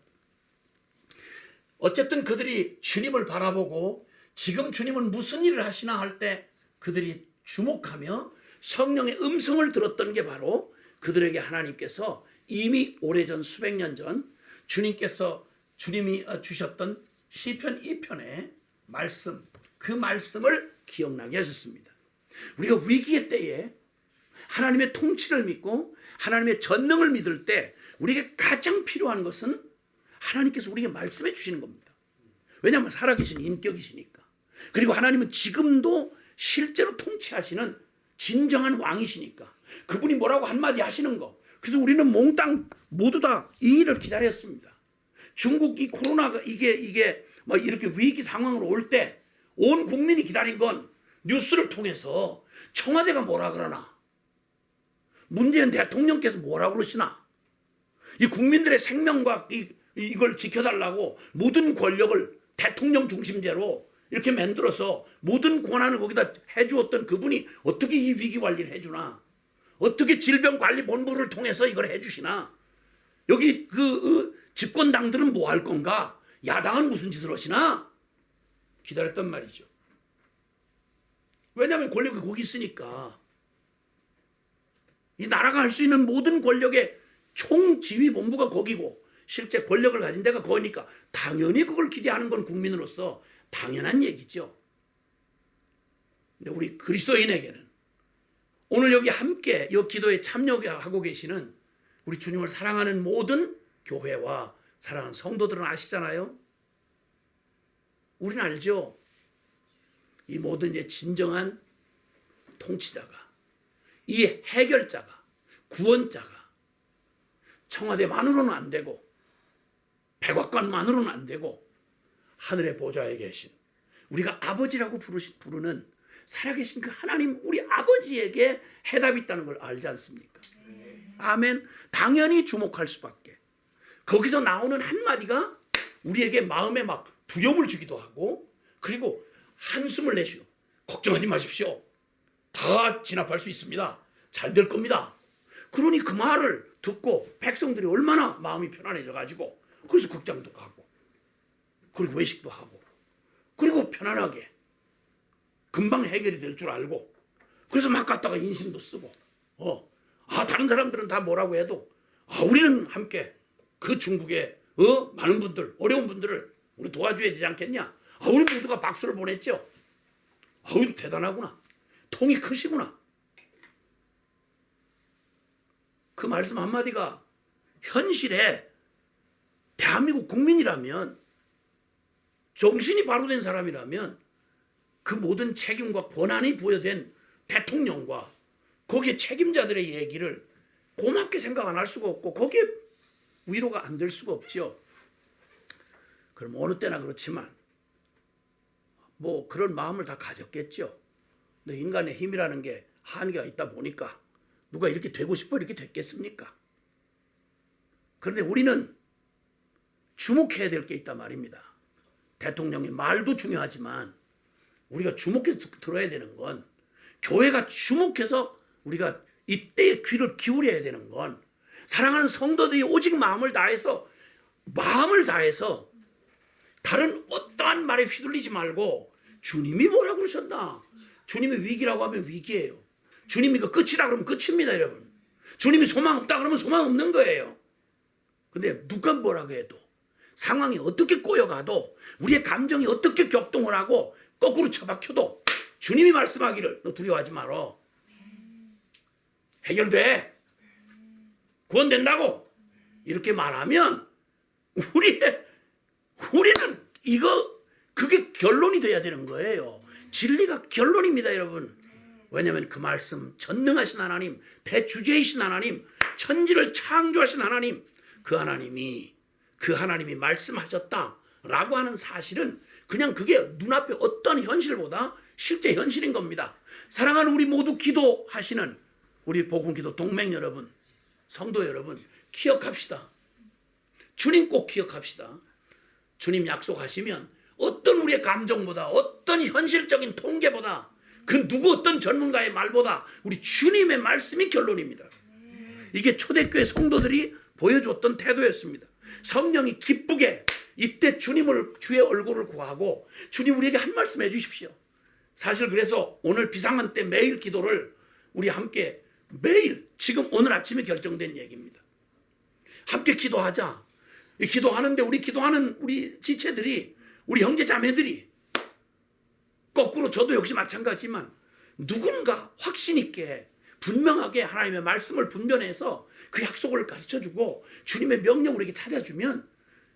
어쨌든 그들이 주님을 바라보고 지금 주님은 무슨 일을 하시나 할 때 그들이 주목하며 성령의 음성을 들었던 게 바로 그들에게 하나님께서 이미 오래전 수백 년 전 주님이 주셨던 시편 2편의 말씀, 그 말씀을 기억나게 하셨습니다. 우리가 위기의 때에 하나님의 통치를 믿고 하나님의 전능을 믿을 때 우리에게 가장 필요한 것은 하나님께서 우리에게 말씀해 주시는 겁니다. 왜냐하면 살아계신 인격이시니까. 그리고 하나님은 지금도 실제로 통치하시는 진정한 왕이시니까 그분이 뭐라고 한마디 하시는 거. 그래서 우리는 몽땅 모두 다 이 일을 기다렸습니다. 중국 이 코로나가 이게 이렇게 위기 상황으로 올 때 온 국민이 기다린 건 뉴스를 통해서 청와대가 뭐라 그러나, 문재인 대통령께서 뭐라 그러시나, 이 국민들의 생명과 이걸 지켜달라고 모든 권력을 대통령 중심제로 이렇게 만들어서 모든 권한을 거기다 해주었던 그분이 어떻게 이 위기 관리를 해주나, 어떻게 질병관리본부를 통해서 이걸 해주시나, 여기 집권당들은 뭐 할 건가, 야당은 무슨 짓을 하시나 기다렸단 말이죠. 왜냐하면 권력이 거기 있으니까. 이 나라가 할 수 있는 모든 권력의 총지휘본부가 거기고 실제 권력을 가진 데가 거기니까 당연히 그걸 기대하는 건 국민으로서 당연한 얘기죠. 근데 우리 그리스도인에게는 오늘 여기 함께 이 기도에 참여하고 계시는 우리 주님을 사랑하는 모든 교회와 사랑하는 성도들은 아시잖아요. 우리는 알죠. 이 모든 이제 진정한 통치자가, 이 해결자가, 구원자가 청와대만으로는 안 되고 백악관만으로는 안 되고 하늘의 보좌에 계신 우리가 아버지라고 부르는 살아계신 그 하나님, 우리 아버지에게 해답이 있다는 걸 알지 않습니까? 아멘. 당연히 주목할 수밖에. 거기서 나오는 한마디가 우리에게 마음에 막 두려움을 주기도 하고, 그리고 한숨을 내쉬어. 걱정하지 마십시오. 다 진압할 수 있습니다. 잘 될 겁니다. 그러니 그 말을 듣고 백성들이 얼마나 마음이 편안해져 가지고 그래서 극장도 가고 그리고 외식도 하고 그리고 편안하게 금방 해결이 될 줄 알고 그래서 막 갔다가 인심도 쓰고 다른 사람들은 다 뭐라고 해도 우리는 함께 그 중국의 많은 분들 어려운 분들을 우리 도와줘야 되지 않겠냐. 우리 모두가 박수를 보냈죠. 대단하구나. 통이 크시구나. 그 말씀 한마디가 현실에 대한민국 국민이라면 정신이 바로 된 사람이라면 그 모든 책임과 권한이 부여된 대통령과 거기에 책임자들의 얘기를 고맙게 생각 안 할 수가 없고 거기에 위로가 안 될 수가 없죠. 그럼 어느 때나 그렇지만 뭐 그런 마음을 다 가졌겠죠. 근데 인간의 힘이라는 게 한계가 있다 보니까 누가 이렇게 되고 싶어 이렇게 됐겠습니까? 그런데 우리는 주목해야 될 게 있단 말입니다. 대통령의 말도 중요하지만 우리가 주목해서 들어야 되는 건 교회가 주목해서 우리가 이때의 귀를 기울여야 되는 건 사랑하는 성도들이 오직 마음을 다해서 다른 어떠한 말에 휘둘리지 말고 주님이 뭐라고 그러셨나? 주님이 위기라고 하면 위기예요. 주님이 그 끝이라 그러면 끝입니다, 여러분. 주님이 소망 없다 그러면 소망 없는 거예요. 근데 누가 뭐라고 해도 상황이 어떻게 꼬여가도 우리의 감정이 어떻게 격동을 하고 거꾸로 처박혀도 주님이 말씀하기를 너 두려워하지 마라. 해결돼. 구원된다고. 이렇게 말하면 우리는 그게 결론이 돼야 되는 거예요. 진리가 결론입니다, 여러분. 왜냐하면 그 말씀 전능하신 하나님, 대주제이신 하나님, 천지를 창조하신 하나님, 그 하나님이 말씀하셨다라고 하는 사실은 그냥 그게 눈앞에 어떤 현실보다 실제 현실인 겁니다. 사랑하는 우리 모두 기도하시는 우리 복음기도 동맹 여러분, 성도 여러분, 기억합시다. 주님 꼭 기억합시다. 주님 약속하시면 어떤 우리의 감정보다 어떤 현실적인 통계보다 그 누구 어떤 전문가의 말보다 우리 주님의 말씀이 결론입니다. 이게 초대교회 성도들이 보여줬던 태도였습니다. 성령이 기쁘게 이때 주의 얼굴을 구하고 주님 우리에게 한 말씀 해주십시오. 사실 그래서 오늘 비상한 때 매일 기도를 우리 함께 매일 지금 오늘 아침에 결정된 얘기입니다. 함께 기도하자. 기도하는데 우리 기도하는 우리 지체들이 우리 형제 자매들이 거꾸로 저도 역시 마찬가지지만 누군가 확신 있게 분명하게 하나님의 말씀을 분별해서 그 약속을 가르쳐주고 주님의 명령 우리에게 찾아주면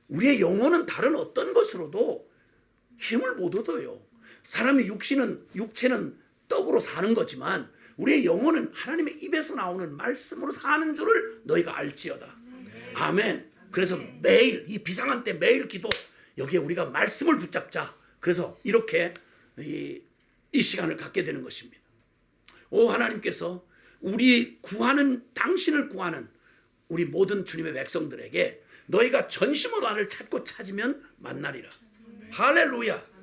우리의 영혼은 다른 어떤 것으로도 힘을 못 얻어요. 사람의 육체는 떡으로 사는 거지만 우리의 영혼은 하나님의 입에서 나오는 말씀으로 사는 줄을 너희가 알지어다. 아멘. 그래서 매일 이 비상한 때 매일 기도 여기에 우리가 말씀을 붙잡자. 그래서 이렇게 이 시간을 갖게 되는 것입니다. 오 하나님께서 당신을 구하는 우리 모든 주님의 백성들에게 너희가 전심으로 나를 찾고 찾으면 만나리라. 할렐루야.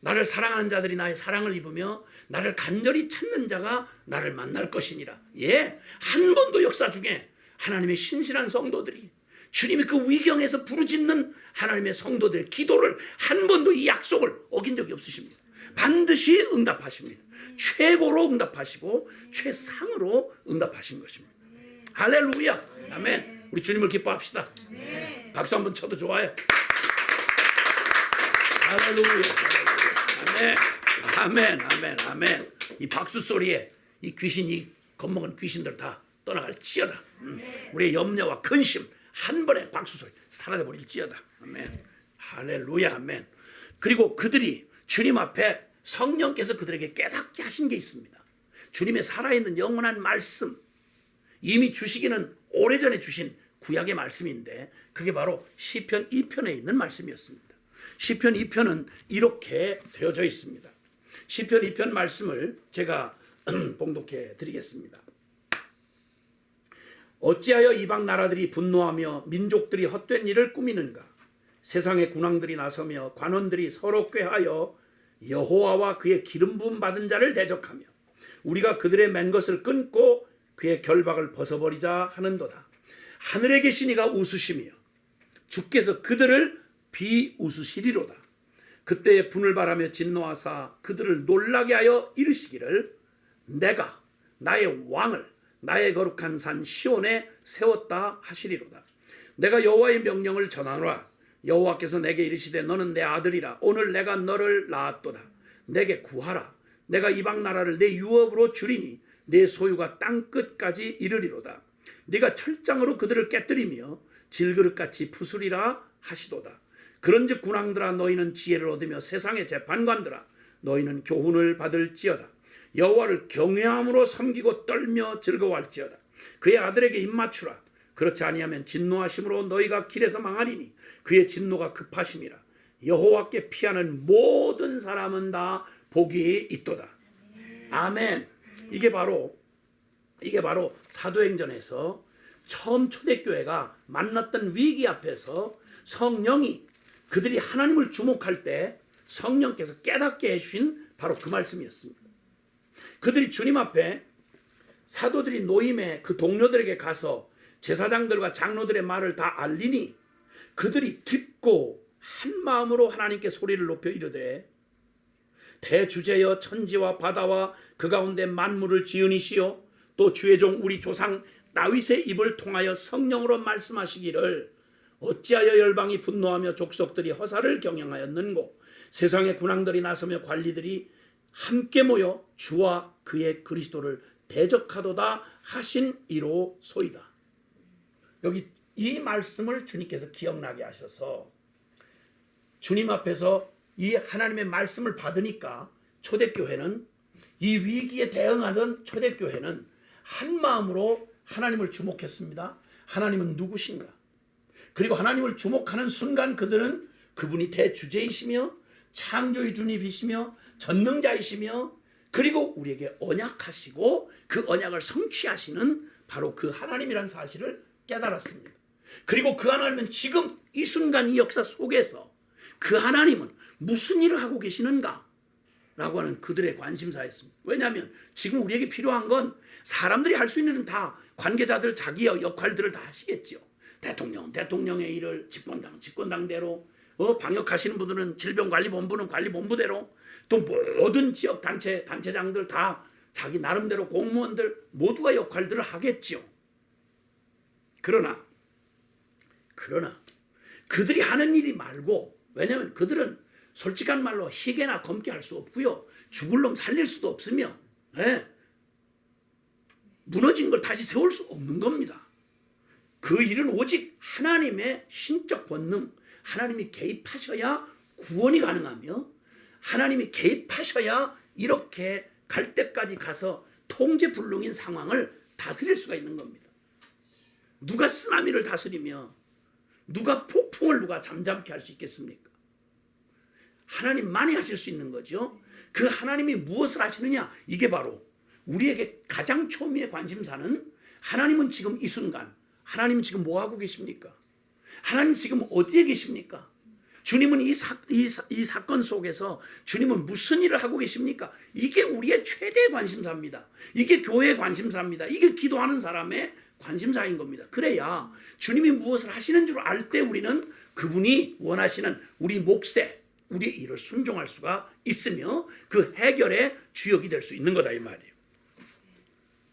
나를 사랑하는 자들이 나의 사랑을 입으며 나를 간절히 찾는 자가 나를 만날 것이니라. 한 번도 역사 중에 하나님의 신실한 성도들이 주님이 그 위경에서 부르짖는 하나님의 성도들의 기도를 한 번도 이 약속을 어긴 적이 없으십니다. 반드시 응답하십니다. 최고로 응답하시고 최상으로 응답하신 것입니다. 할렐루야. 아멘. 우리 주님을 기뻐합시다. 박수 한번 쳐도 좋아요. 할렐루야. 아멘. 아멘. 아멘. 이 박수 소리에 이 겁먹은 귀신들 다 떠나갈지어다. 우리의 염려와 근심 한 번에 박수 소리 사라져버릴지어다. 아멘. 할렐루야. 아멘. 그리고 그들이 주님 앞에 성령께서 그들에게 깨닫게 하신 게 있습니다. 주님의 살아있는 영원한 말씀, 이미 주시기는 오래전에 주신 구약의 말씀인데 그게 바로 시편 2편에 있는 말씀이었습니다. 시편 2편은 이렇게 되어져 있습니다. 시편 2편 말씀을 제가 봉독해 드리겠습니다. 어찌하여 이방 나라들이 분노하며 민족들이 헛된 일을 꾸미는가? 세상의 군왕들이 나서며 관원들이 서로 꾀하여 여호와와 그의 기름 부음 받은 자를 대적하며 우리가 그들의 맨 것을 끊고 그의 결박을 벗어버리자 하는도다. 하늘에 계신 이가 웃으시며 주께서 그들을 비웃으시리로다. 그때에 분을 바라며 진노하사 그들을 놀라게 하여 이르시기를 내가 나의 왕을 나의 거룩한 산 시온에 세웠다 하시리로다. 내가 여호와의 명령을 전하노라. 여호와께서 내게 이르시되 너는 내 아들이라. 오늘 내가 너를 낳았도다. 내게 구하라. 내가 이방 나라를 내 유업으로 주리니 내 소유가 땅 끝까지 이르리로다. 네가 철장으로 그들을 깨뜨리며 질그릇같이 부수리라 하시도다. 그런즉 군왕들아 너희는 지혜를 얻으며 세상의 재판관들아 너희는 교훈을 받을지어다. 여호와를 경외함으로 섬기고 떨며 즐거워할지어다. 그의 아들에게 입맞추라. 그렇지 아니하면 진노하심으로 너희가 길에서 망하리니 그의 진노가 급하심이라. 여호와께 피하는 모든 사람은 다 복이 있도다. 아멘. 이게 바로 사도행전에서 처음 초대교회가 만났던 위기 앞에서 성령이 그들이 하나님을 주목할 때 성령께서 깨닫게 해주신 바로 그 말씀이었습니다. 그들이 주님 앞에 사도들이 노임에 그 동료들에게 가서 제사장들과 장로들의 말을 다 알리니 그들이 듣고 한 마음으로 하나님께 소리를 높여 이르되 대주제여 천지와 바다와 그 가운데 만물을 지으니시오 또 주의 종 우리 조상 다윗의 입을 통하여 성령으로 말씀하시기를 어찌하여 열방이 분노하며 족속들이 허사를 경영하였는고 세상의 군왕들이 나서며 관리들이 함께 모여 주와 그의 그리스도를 대적하도다 하신 이로소이다. 여기 이 말씀을 주님께서 기억나게 하셔서 주님 앞에서 이 하나님의 말씀을 받으니까 초대교회는 이 위기에 대응하던 초대교회는 한 마음으로 하나님을 주목했습니다. 하나님은 누구신가? 그리고 하나님을 주목하는 순간 그들은 그분이 대주제이시며 창조의 주님이시며 전능자이시며 그리고 우리에게 언약하시고 그 언약을 성취하시는 바로 그 하나님이라는 사실을 깨달았습니다. 그리고 그 하나님은 지금 이 순간 이 역사 속에서 그 하나님은 무슨 일을 하고 계시는가? 라고 하는 그들의 관심사였습니다. 왜냐하면 지금 우리에게 필요한 건 사람들이 할 수 있는 일은 다 관계자들 자기의 역할들을 다 하시겠죠. 대통령의 일을 집권당대로 방역하시는 분들은 질병관리본부는 관리본부대로 또 모든 지역 단체장들 다 자기 나름대로 공무원들 모두가 역할들을 하겠죠. 그러나 그들이 하는 일이 말고 왜냐하면 그들은 솔직한 말로 희게나 검게 할 수 없고요. 죽을 놈 살릴 수도 없으며 무너진 걸 다시 세울 수 없는 겁니다. 그 일은 오직 하나님의 신적 권능 하나님이 개입하셔야 구원이 가능하며 하나님이 개입하셔야 이렇게 갈 때까지 가서 통제불능인 상황을 다스릴 수가 있는 겁니다. 누가 쓰나미를 다스리며 누가 폭풍을 누가 잠잠케 할 수 있겠습니까? 하나님만이 하실 수 있는 거죠. 그 하나님이 무엇을 하시느냐 이게 바로 우리에게 가장 초미의 관심사는 하나님은 지금 이 순간 하나님 지금 뭐 하고 계십니까? 하나님 지금 어디에 계십니까? 주님은 이 사건 속에서 주님은 무슨 일을 하고 계십니까? 이게 우리의 최대의 관심사입니다. 이게 교회의 관심사입니다. 이게 기도하는 사람의 관심사인 겁니다. 그래야 주님이 무엇을 하시는 줄 알 때 우리는 그분이 원하시는 우리 몫에 우리의 일을 순종할 수가 있으며 그 해결의 주역이 될 수 있는 거다 이 말이에요.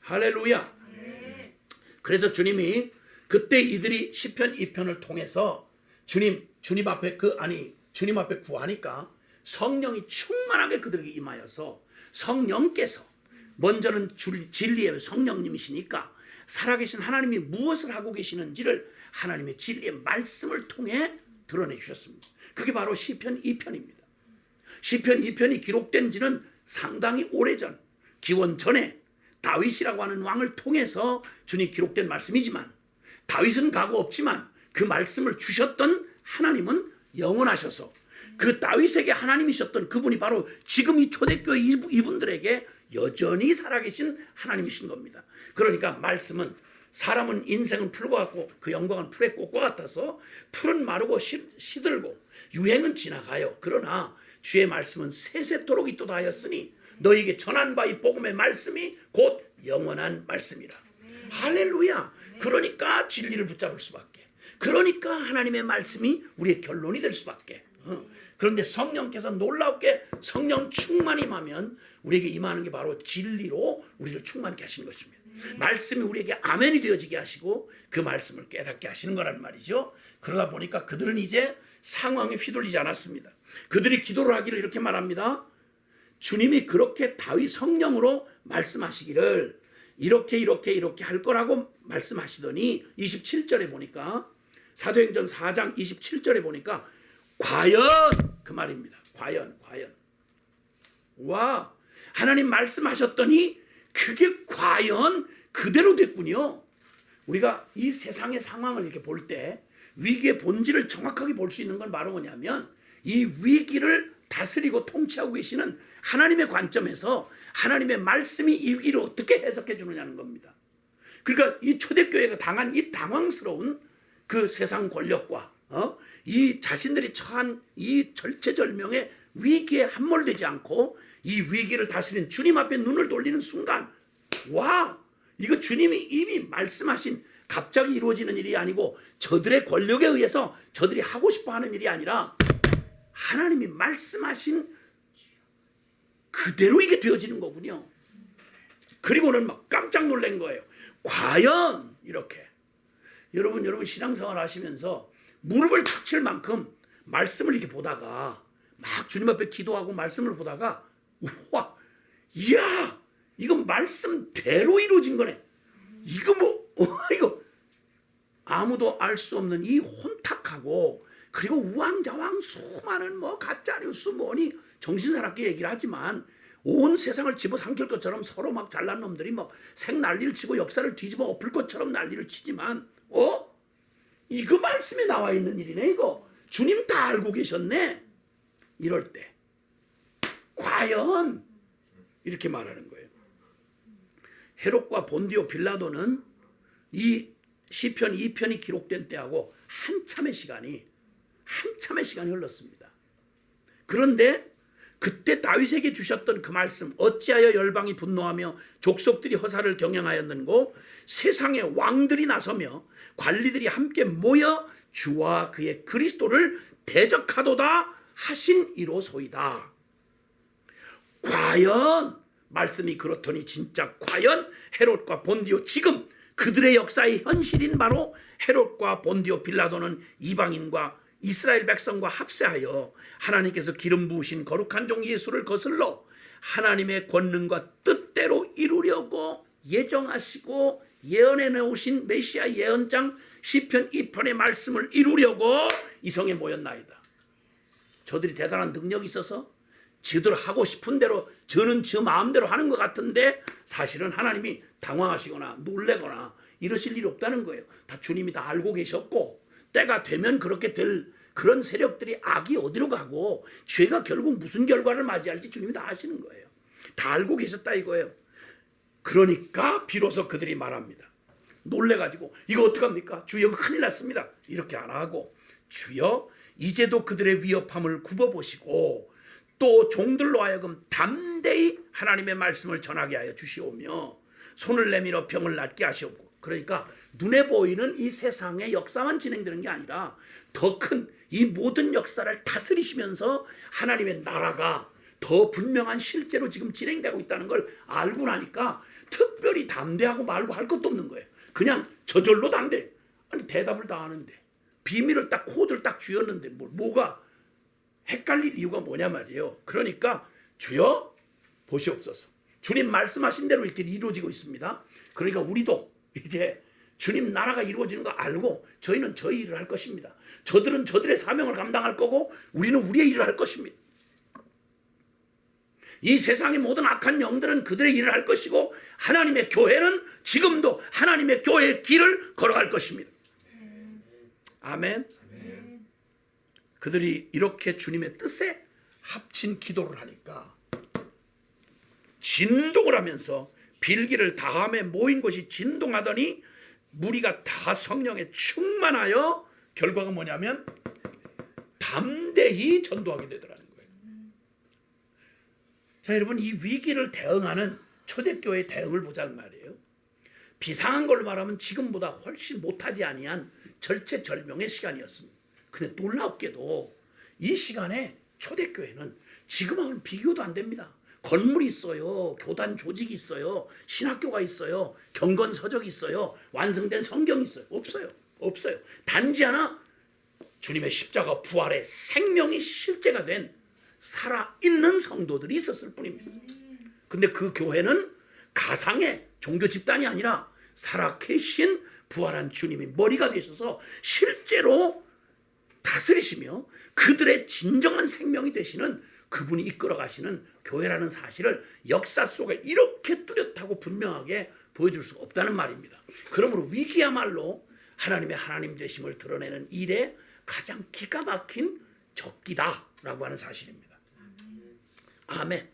할렐루야. 그래서 주님이 그때 이들이 시편 2편을 통해서 주님 앞에 주님 앞에 구하니까 성령이 충만하게 그들에게 임하여서 성령께서 먼저는 진리의 성령님이시니까 살아계신 하나님이 무엇을 하고 계시는지를 하나님의 진리의 말씀을 통해 드러내 주셨습니다. 그게 바로 시편 2편입니다. 시편 2편이 기록된 지는 상당히 오래전 기원 전에 다윗이라고 하는 왕을 통해서 주님 기록된 말씀이지만 다윗은 가고 없지만 그 말씀을 주셨던 하나님은 영원하셔서 그 다윗에게 하나님이셨던 그분이 바로 지금 이 초대교회 이분들에게 여전히 살아계신 하나님이신 겁니다. 그러니까 말씀은 사람은 인생은 풀과 같고 그 영광은 풀의 꽃과 같아서 풀은 마르고 시들고 유행은 지나가요. 그러나 주의 말씀은 세세토록 있도다 하였으니 너에게 전한 바 이 복음의 말씀이 곧 영원한 말씀이라. 할렐루야. 그러니까 진리를 붙잡을 수밖에. 그러니까 하나님의 말씀이 우리의 결론이 될 수밖에. 그런데 성령께서 놀랍게 성령 충만이 임하면 우리에게 임하는 게 바로 진리로 우리를 충만케 하시는 것입니다. 말씀이 우리에게 아멘이 되어지게 하시고 그 말씀을 깨닫게 하시는 거란 말이죠. 그러다 보니까 그들은 이제 상황에 휘둘리지 않았습니다. 그들이 기도를 하기를 이렇게 말합니다. 주님이 그렇게 다윗 성령으로 말씀하시기를 이렇게 할 거라고 말씀하시더니 27절에 보니까 사도행전 4장 27절에 보니까 과연 그 말입니다. 과연 와, 하나님 말씀하셨더니 그게 과연 그대로 됐군요. 우리가 이 세상의 상황을 이렇게 볼 때 위기의 본질을 정확하게 볼 수 있는 건 바로 뭐냐면 이 위기를 다스리고 통치하고 계시는 하나님의 관점에서 하나님의 말씀이 이 위기를 어떻게 해석해 주느냐는 겁니다. 그러니까 이 초대교회가 당한 이 당황스러운 그 세상 권력과 이 자신들이 처한 이 절체절명의 위기에 함몰되지 않고 이 위기를 다스리는 주님 앞에 눈을 돌리는 순간, 와, 이거 주님이 이미 말씀하신 갑자기 이루어지는 일이 아니고 저들의 권력에 의해서 저들이 하고 싶어하는 일이 아니라 하나님이 말씀하신 그대로 이게 되어지는 거군요. 그리고는 막 깜짝 놀란 거예요. 과연 이렇게. 여러분 신앙생활 하시면서 무릎을 탁 칠 만큼 말씀을 이렇게 보다가 막 주님 앞에 기도하고 말씀을 보다가 우와, 이야, 이거 말씀대로 이루어진 거네. 이거 이거 아무도 알 수 없는 이 혼탁하고 그리고 우왕좌왕 수많은 가짜 뉴스 뭐니 정신사납게 얘기를 하지만 온 세상을 집어삼킬 것처럼 서로 막 잘난 놈들이 색 난리를 치고 역사를 뒤집어 엎을 것처럼 난리를 치지만 이거 말씀에 나와 있는 일이네. 이거 주님 다 알고 계셨네. 이럴 때 과연 이렇게 말하는 거예요. 헤롯과 본디오 빌라도는 이 시편 2편이 기록된 때하고 한참의 시간이 흘렀습니다. 그런데 그때 다윗에게 주셨던 그 말씀, 어찌하여 열방이 분노하며 족속들이 허사를 경영하였는고 세상의 왕들이 나서며 관리들이 함께 모여 주와 그의 그리스도를 대적하도다 하신 이로소이다. 과연 말씀이 그렇더니 진짜 과연 헤롯과 본디오, 지금 그들의 역사의 현실인 바로 헤롯과 본디오 빌라도는 이방인과 이스라엘 백성과 합세하여 하나님께서 기름 부으신 거룩한 종 예수를 거슬러 하나님의 권능과 뜻대로 이루려고 예정하시고 예언해 놓으신 메시아 예언장 시편 2편의 말씀을 이루려고 이 성에 모였나이다. 저들이 대단한 능력이 있어서 저들 하고 싶은 대로 저는 저 마음대로 하는 것 같은데 사실은 하나님이 당황하시거나 놀래거나 이러실 일이 없다는 거예요. 다 주님이 다 알고 계셨고 때가 되면 그렇게 될 그런 세력들이 악이 어디로 가고 죄가 결국 무슨 결과를 맞이할지 주님이 다 아시는 거예요. 다 알고 계셨다 이거예요. 그러니까 비로소 그들이 말합니다. 놀래가지고 이거 어떡합니까? 주여 큰일 났습니다. 이렇게 안 하고 주여 이제도 그들의 위협함을 굽어보시고 또 종들로 하여금 담대히 하나님의 말씀을 전하게 하여 주시오며 손을 내밀어 병을 낫게 하시옵고, 그러니까 눈에 보이는 이 세상의 역사만 진행되는 게 아니라 더 큰 이 모든 역사를 다스리시면서 하나님의 나라가 더 분명한 실제로 지금 진행되고 있다는 걸 알고 나니까 특별히 담대하고 말고 할 것도 없는 거예요. 그냥 저절로 담대. 아니 대답을 다 하는데 비밀을 딱 코드를 딱 쥐었는데 뭐가 헷갈릴 이유가 뭐냐 말이에요. 그러니까 주여 보시옵소서. 주님 말씀하신 대로 이렇게 이루어지고 있습니다. 그러니까 우리도 이제 주님 나라가 이루어지는 거 알고 저희는 저희 일을 할 것입니다. 저들은 저들의 사명을 감당할 거고 우리는 우리의 일을 할 것입니다. 이 세상의 모든 악한 영들은 그들의 일을 할 것이고 하나님의 교회는 지금도 하나님의 교회의 길을 걸어갈 것입니다. 아멘. 그들이 이렇게 주님의 뜻에 합친 기도를 하니까 진동을 하면서 빌기를 다함에 모인 것이 진동하더니 무리가 다 성령에 충만하여 결과가 뭐냐면 담대히 전도하게 되더라는 거예요. 자, 여러분, 이 위기를 대응하는 초대교회의 대응을 보자는 말이에요. 비상한 걸로 말하면 지금보다 훨씬 못하지 아니한 절체절명의 시간이었습니다. 근데 놀랍게도 이 시간에 초대교회는 지금하고는 비교도 안 됩니다. 건물이 있어요. 교단 조직이 있어요. 신학교가 있어요. 경건서적이 있어요. 완성된 성경이 있어요. 없어요. 단지 하나, 주님의 십자가 부활의 생명이 실제가 된 살아있는 성도들이 있었을 뿐입니다. 근데 그 교회는 가상의 종교 집단이 아니라 살아계신 부활한 주님이 머리가 되셔서 실제로 다스리시며 그들의 진정한 생명이 되시는 그분이 이끌어 가시는 교회라는 사실을 역사 속에 이렇게 뚜렷하고 분명하게 보여줄 수가 없다는 말입니다. 그러므로 위기야말로 하나님의 하나님 되심을 드러내는 일에 가장 기가 막힌 적기다라고 하는 사실입니다. 아멘.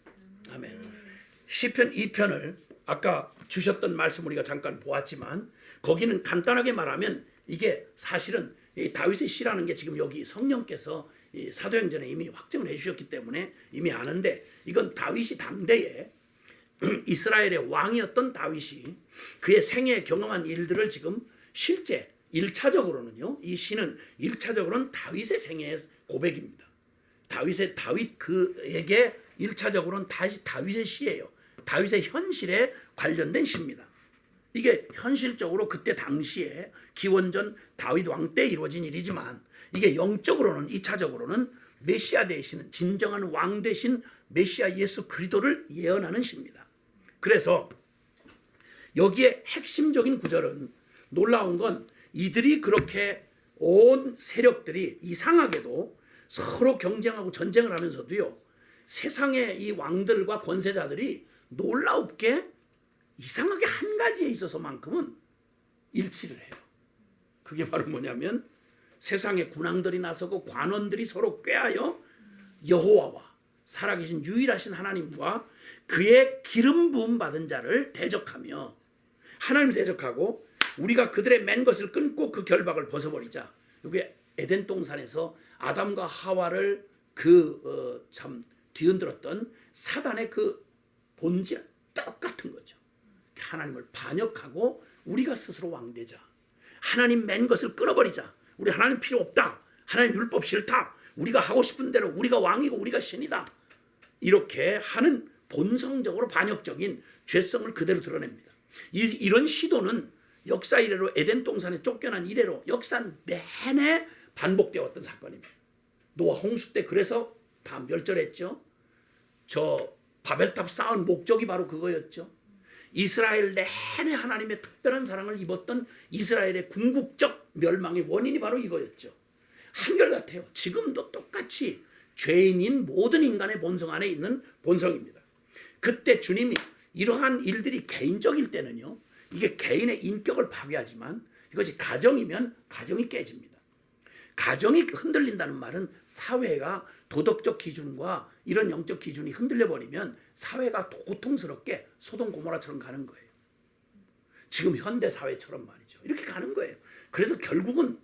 시편 2편을 아까 주셨던 말씀 우리가 잠깐 보았지만 거기는 간단하게 말하면 이게 사실은 이 다윗의 시라는 게 지금 여기 성령께서 이 사도행전에 이미 확정을 해주셨기 때문에 이미 아는데, 이건 다윗이 당대에 이스라엘의 왕이었던 다윗이 그의 생애에 경험한 일들을 지금 실제 1차적으로는요, 이 시는 1차적으로는 다윗의 생애의 고백입니다. 다윗 그에게 1차적으로는 다시 다윗의 시예요. 다윗의 현실에 관련된 시입니다. 이게 현실적으로 그때 당시에 기원전 다윗 왕 때 이루어진 일이지만 이게 영적으로는 2차적으로는 메시아 되시는 진정한 왕 되신 메시아 예수 그리스도를 예언하는 시입니다. 그래서 여기에 핵심적인 구절은 놀라운 건 이들이 그렇게 온 세력들이 이상하게도 서로 경쟁하고 전쟁을 하면서도요, 세상의 이 왕들과 권세자들이 놀랍게 이상하게 한 가지에 있어서만큼은 일치를 해요. 그게 바로 뭐냐면 세상의 군왕들이 나서고 관원들이 서로 꾀하여 여호와와 살아계신 유일하신 하나님과 그의 기름 부음 받은 자를 대적하며, 하나님을 대적하고 우리가 그들의 맨 것을 끊고 그 결박을 벗어버리자. 이게 에덴 동산에서 아담과 하와를 참 뒤흔들었던 사단의 그 본질 똑같은 거죠. 하나님을 반역하고 우리가 스스로 왕되자. 하나님 맨 것을 끊어버리자. 우리 하나님 필요 없다. 하나님 율법 싫다. 우리가 하고 싶은 대로 우리가 왕이고 우리가 신이다. 이렇게 하는 본성적으로 반역적인 죄성을 그대로 드러냅니다. 이런 시도는 역사 이래로 에덴 동산에 쫓겨난 이래로 역사 내내 반복되어 왔던 사건입니다. 노아 홍수 때 그래서 다 멸절했죠. 저 바벨탑 쌓은 목적이 바로 그거였죠. 이스라엘 내내 하나님의 특별한 사랑을 입었던 이스라엘의 궁극적 멸망의 원인이 바로 이거였죠. 한결같아요. 지금도 똑같이 죄인인 모든 인간의 본성 안에 있는 본성입니다. 그때 주님이 이러한 일들이 개인적일 때는요, 이게 개인의 인격을 파괴하지만 이것이 가정이면 가정이 깨집니다. 가정이 흔들린다는 말은 사회가 도덕적 기준과 이런 영적 기준이 흔들려버리면 사회가 고통스럽게 소돔 고모라처럼 가는 거예요. 지금 현대 사회처럼 말이죠. 이렇게 가는 거예요. 그래서 결국은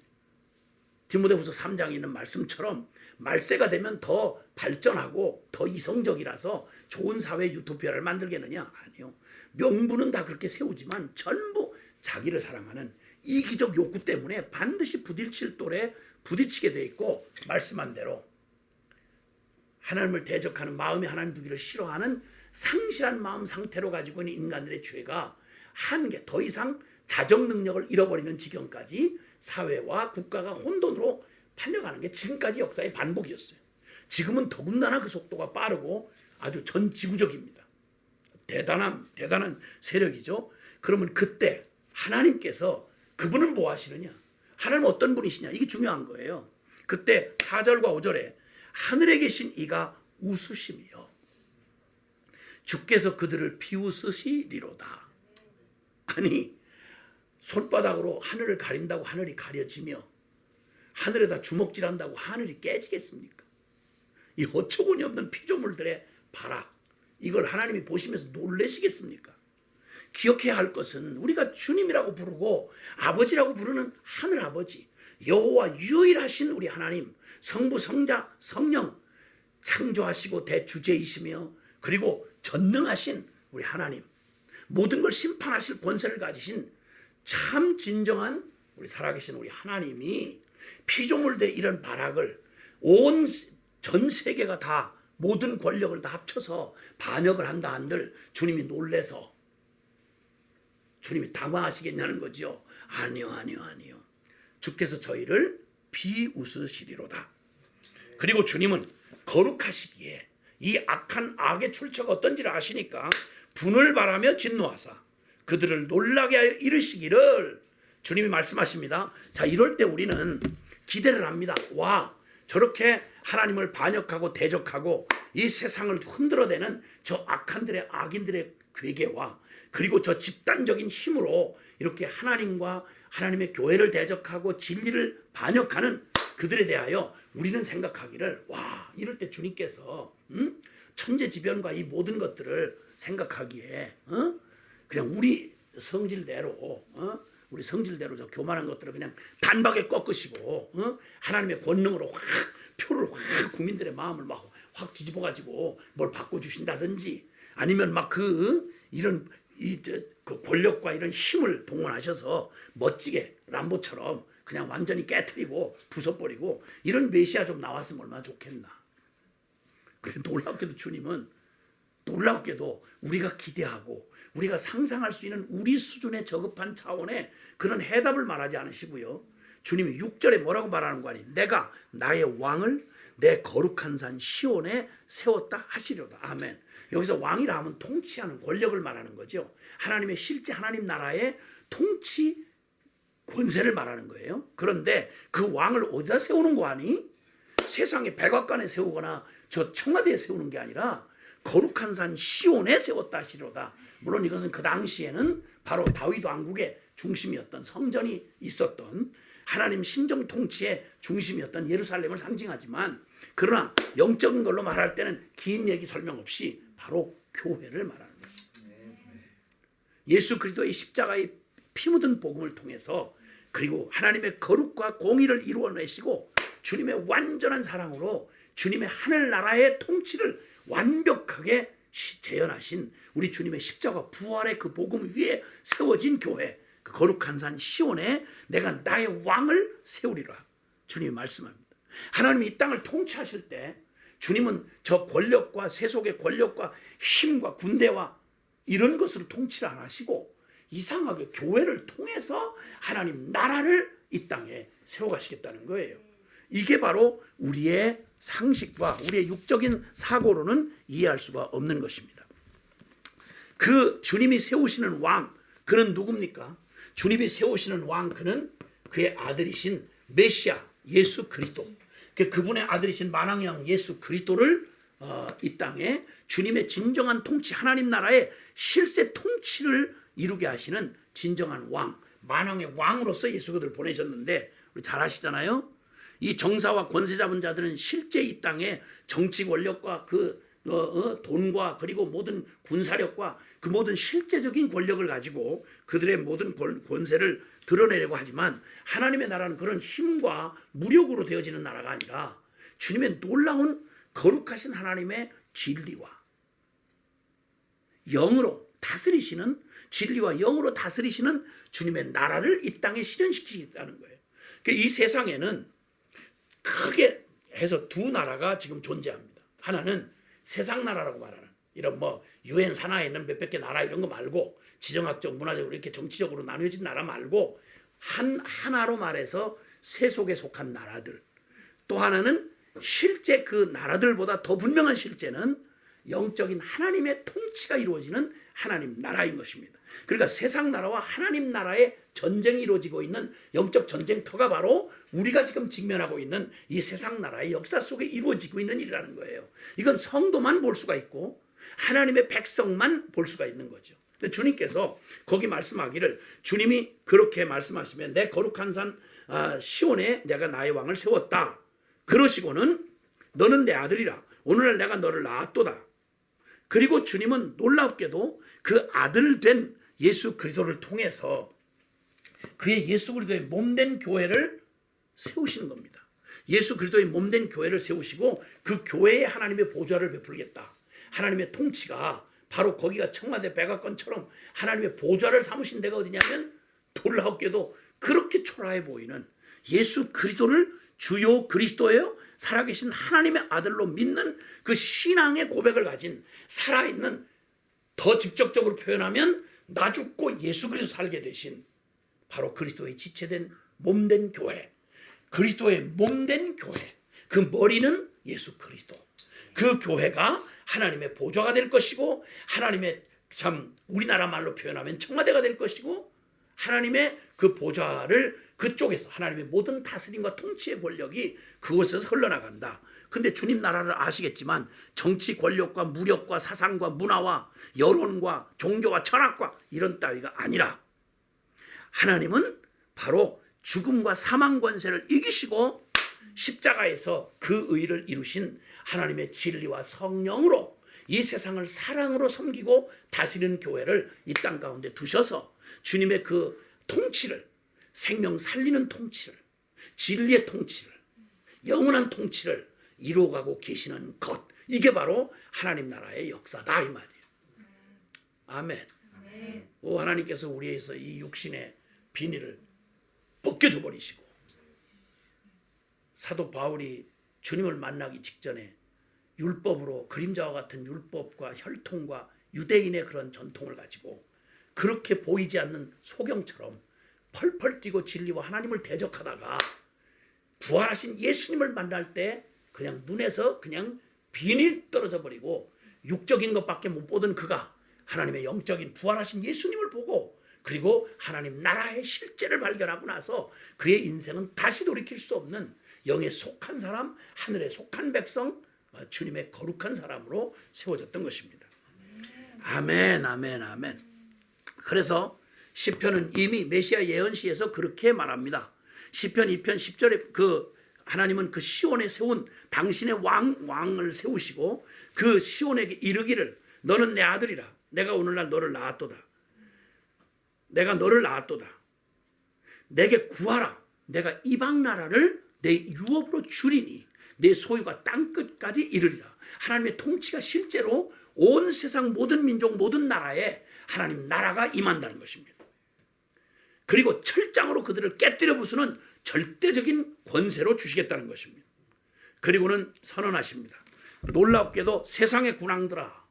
디모데후서 3장에 있는 말씀처럼 말세가 되면 더 발전하고 더 이성적이라서 좋은 사회 유토피아를 만들겠느냐? 아니요. 명분은 다 그렇게 세우지만 전부 자기를 사랑하는 이기적 욕구 때문에 반드시 부딪힐 돌에 부딪히게 돼 있고, 말씀한 대로 하나님을 대적하는 마음이 하나님 두기를 싫어하는 상실한 마음 상태로 가지고 있는 인간들의 죄가 한계 더 이상 자정 능력을 잃어버리는 지경까지 사회와 국가가 혼돈으로 팔려가는 게 지금까지 역사의 반복이었어요. 지금은 더군다나 그 속도가 빠르고 아주 전 지구적입니다. 대단한 세력이죠. 그러면 그때 하나님께서 그분은 뭐 하시느냐? 하나님 어떤 분이시냐? 이게 중요한 거예요. 그때 4절과 5절에 하늘에 계신 이가 웃으시며 주께서 그들을 비웃으시리로다. 아니, 손바닥으로 하늘을 가린다고 하늘이 가려지며 하늘에다 주먹질한다고 하늘이 깨지겠습니까? 이 어처구니 없는 피조물들의 발악, 이걸 하나님이 보시면서 놀라시겠습니까? 기억해야 할 것은 우리가 주님이라고 부르고 아버지라고 부르는 하늘아버지 여호와 유일하신 우리 하나님, 성부 성자 성령 창조하시고 대주제이시며 그리고 전능하신 우리 하나님, 모든 걸 심판하실 권세를 가지신 참 진정한 우리 살아계신 우리 하나님이 피조물대 이런 발악을 온 전 세계가 다 모든 권력을 다 합쳐서 반역을 한다 한들 주님이 놀래서 주님이 당황하시겠냐는 거죠. 아니요. 주께서 저희를 비웃으시리로다. 그리고 주님은 거룩하시기에 이 악한 악의 출처가 어떤지를 아시니까 분을 바라며 진노하사 그들을 놀라게 하여 이르시기를 주님이 말씀하십니다. 자, 이럴 때 우리는 기대를 합니다. 와, 저렇게 하나님을 반역하고 대적하고 이 세상을 흔들어대는 저 악한들의 악인들의 괴계와 그리고 저 집단적인 힘으로 이렇게 하나님과 하나님의 교회를 대적하고 진리를 반역하는 그들에 대하여 우리는 생각하기를, 와, 이럴 때 주님께서 천재지변과 이 모든 것들을 생각하기에 그냥 우리 성질대로 우리 성질대로 저 교만한 것들을 그냥 단박에 꺾으시고 하나님의 권능으로 확 표를 확 국민들의 마음을 막 확 뒤집어 가지고 뭘 바꿔주신다든지 아니면 막 이런 그 권력과 이런 힘을 동원하셔서 멋지게 람보처럼 그냥 완전히 깨트리고 부숴버리고 이런 메시아 좀 나왔으면 얼마나 좋겠나. 근데 놀랍게도 주님은 놀랍게도 우리가 기대하고 우리가 상상할 수 있는 우리 수준의 저급한 차원의 그런 해답을 말하지 않으시고요. 주님이 6절에 뭐라고 말하는 거 아니? 내가 나의 왕을 내 거룩한 산 시온에 세웠다 하시려다. 아멘. 여기서 왕이라 하면 통치하는 권력을 말하는 거죠. 하나님의 실제 하나님 나라의 통치 권세를 말하는 거예요. 그런데 그 왕을 어디다 세우는 거 아니? 세상의 백악관에 세우거나 저 청와대에 세우는 게 아니라 거룩한 산 시온에 세웠다 하시로다. 물론 이것은 그 당시에는 바로 다윗 왕국의 중심이었던 성전이 있었던 하나님 신정 통치의 중심이었던 예루살렘을 상징하지만 그러나 영적인 걸로 말할 때는 긴 얘기 설명 없이 바로 교회를 말하는 것입니다. 예수 그리스도의 십자가의 피 묻은 복음을 통해서 그리고 하나님의 거룩과 공의를 이루어내시고 주님의 완전한 사랑으로 주님의 하늘나라의 통치를 완벽하게 재현하신 우리 주님의 십자가 부활의 그 복음 위에 세워진 교회, 그 거룩한 산 시온에 내가 나의 왕을 세우리라 주님이 말씀합니다. 하나님이 이 땅을 통치하실 때 주님은 저 권력과 세속의 권력과 힘과 군대와 이런 것으로 통치를 안 하시고 이상하게 교회를 통해서 하나님 나라를 이 땅에 세워가시겠다는 거예요. 이게 바로 우리의 상식과 우리의 육적인 사고로는 이해할 수가 없는 것입니다. 그 주님이 세우시는 왕, 그는 누굽니까? 주님이 세우시는 왕, 그는 그의 아들이신 메시아 예수 그리스도, 그분의 아들이신 만왕의 왕 예수 그리스도를 이 땅에 주님의 진정한 통치, 하나님 나라의 실세 통치를 이루게 하시는 진정한 왕, 만왕의 왕으로서 예수 그리스도를 보내셨는데 우리 잘 아시잖아요. 이 정사와 권세 잡은 자들은 실제 이 땅에 정치 권력과 돈과 그리고 모든 군사력과 그 모든 실제적인 권력을 가지고 그들의 모든 권세를 드러내려고 하지만 하나님의 나라는 그런 힘과 무력으로 되어지는 나라가 아니라 주님의 놀라운 거룩하신 하나님의 진리와 영으로 다스리시는, 진리와 영으로 다스리시는 주님의 나라를 이 땅에 실현시키겠다는 거예요. 이 세상에는 크게 해서 두 나라가 지금 존재합니다. 하나는 세상 나라라고 말하는 이런 유엔 산하에 있는 몇백 개 나라 이런 거 말고 지정학적, 문화적으로 이렇게 정치적으로 나뉘어진 나라 말고 하나로 말해서 세속에 속한 나라들. 또 하나는 실제 그 나라들보다 더 분명한 실제는 영적인 하나님의 통치가 이루어지는 하나님 나라인 것입니다. 그러니까 세상 나라와 하나님 나라의 전쟁이 이루어지고 있는 영적 전쟁터가 바로 우리가 지금 직면하고 있는 이 세상 나라의 역사 속에 이루어지고 있는 일이라는 거예요. 이건 성도만 볼 수가 있고 하나님의 백성만 볼 수가 있는 거죠. 근데 주님께서 거기 말씀하기를, 주님이 그렇게 말씀하시면 내 거룩한 산 시온에 내가 나의 왕을 세웠다. 그러시고는 너는 내 아들이라. 오늘날 내가 너를 낳았도다. 그리고 주님은 놀랍게도 그 아들 된 예수 그리스도를 통해서 그의 예수 그리스도의 몸된 교회를 세우시는 겁니다. 예수 그리스도의 몸된 교회를 세우시고 그 교회에 하나님의 보좌를 베풀겠다. 하나님의 통치가 바로 거기가 청와대 백악관처럼 하나님의 보좌를 삼으신 데가 어디냐면 놀랍게도 그렇게 초라해 보이는 예수 그리스도를 주요 그리스도예요 살아계신 하나님의 아들로 믿는 그 신앙의 고백을 가진 살아있는, 더 직접적으로 표현하면 나 죽고 예수 그리스도 살게 되신 바로 그리스도의 지체된 몸된 교회, 그리스도의 몸된 교회, 그 머리는 예수 그리스도, 그 교회가 하나님의 보좌가 될 것이고 하나님의 참 우리나라 말로 표현하면 청와대가 될 것이고 하나님의 그 보좌를 그쪽에서 하나님의 모든 다스림과 통치의 권력이 그곳에서 흘러나간다. 근데 주님 나라를 아시겠지만 정치 권력과 무력과 사상과 문화와 여론과 종교와 철학과 이런 따위가 아니라 하나님은 바로 죽음과 사망 권세를 이기시고 십자가에서 그 의를 이루신 하나님의 진리와 성령으로 이 세상을 사랑으로 섬기고 다스리는 교회를 이 땅 가운데 두셔서 주님의 그 통치를, 생명 살리는 통치를, 진리의 통치를, 영원한 통치를 이루어가고 계시는 것, 이게 바로 하나님 나라의 역사다 이 말이에요. 아멘. 오, 하나님께서 우리에서 이 육신의 비닐을 벗겨줘 버리시고 사도 바울이 주님을 만나기 직전에 율법으로 그림자와 같은 율법과 혈통과 유대인의 그런 전통을 가지고 그렇게 보이지 않는 소경처럼 펄펄 뛰고 진리와 하나님을 대적하다가 부활하신 예수님을 만날 때 그냥 눈에서 그냥 비닐 떨어져 버리고 육적인 것밖에 못 보던 그가 하나님의 영적인 부활하신 예수님을 보고 그리고 하나님 나라의 실제를 발견하고 나서 그의 인생은 다시 돌이킬 수 없는 영에 속한 사람, 하늘에 속한 백성, 주님의 거룩한 사람으로 세워졌던 것입니다. 아멘, 아멘, 아멘. 그래서 시편은 이미 메시아 예언시에서 그렇게 말합니다. 시편 2편 10절에 그 하나님은 그 시온에 세운 당신의 왕을 세우시고 그 시온에게 이르기를 너는 내 아들이라 내가 오늘날 너를 낳았도다. 내가 너를 낳았도다. 내게 구하라. 내가 이방 나라를 내 유업으로 주리니 내 소유가 땅끝까지 이르리라. 하나님의 통치가 실제로 온 세상 모든 민족 모든 나라에 하나님 나라가 임한다는 것입니다. 그리고 철장으로 그들을 깨뜨려 부수는 절대적인 권세로 주시겠다는 것입니다. 그리고는 선언하십니다. 놀랍게도 세상의 군왕들아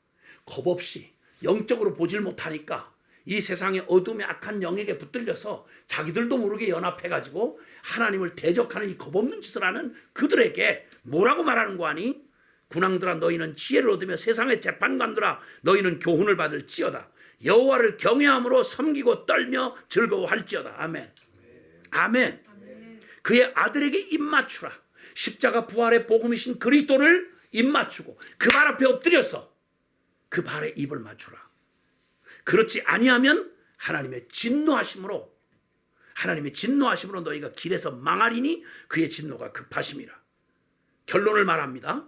겁없이 영적으로 보질 못하니까 이 세상의 어둠의 악한 영에게 붙들려서 자기들도 모르게 연합해가지고 하나님을 대적하는 이 겁없는 짓을 하는 그들에게 뭐라고 말하는 거 아니? 군왕들아 너희는 지혜를 얻으며 세상의 재판관들아 너희는 교훈을 받을지어다. 여호와를 경외함으로 섬기고 떨며 즐거워할지어다. 아멘. 아멘. 그의 아들에게 입맞추라. 십자가 부활의 복음이신 그리스도를 입맞추고 그 발 앞에 엎드려서 그 발에 입을 맞추라. 그렇지 아니하면 하나님의 진노하심으로 너희가 길에서 망하리니 그의 진노가 급하심이라. 결론을 말합니다.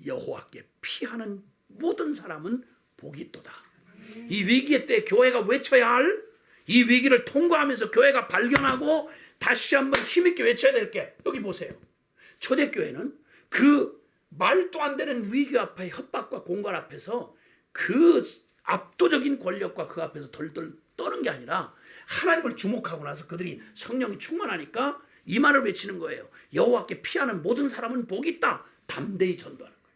여호와께 피하는 모든 사람은 복이 있도다. 이 위기의 때 교회가 외쳐야 할 이 위기를 통과하면서 교회가 발견하고 다시 한번 힘있게 외쳐야 될 게 여기 보세요. 초대교회는 그 말도 안 되는 위기 앞에 협박과 공갈 앞에서 그 압도적인 권력과 그 앞에서 덜덜 떠는 게 아니라 하나님을 주목하고 나서 그들이 성령이 충만하니까 이 말을 외치는 거예요. 여호와께 피하는 모든 사람은 복이 있다. 담대히 전도하는 거예요.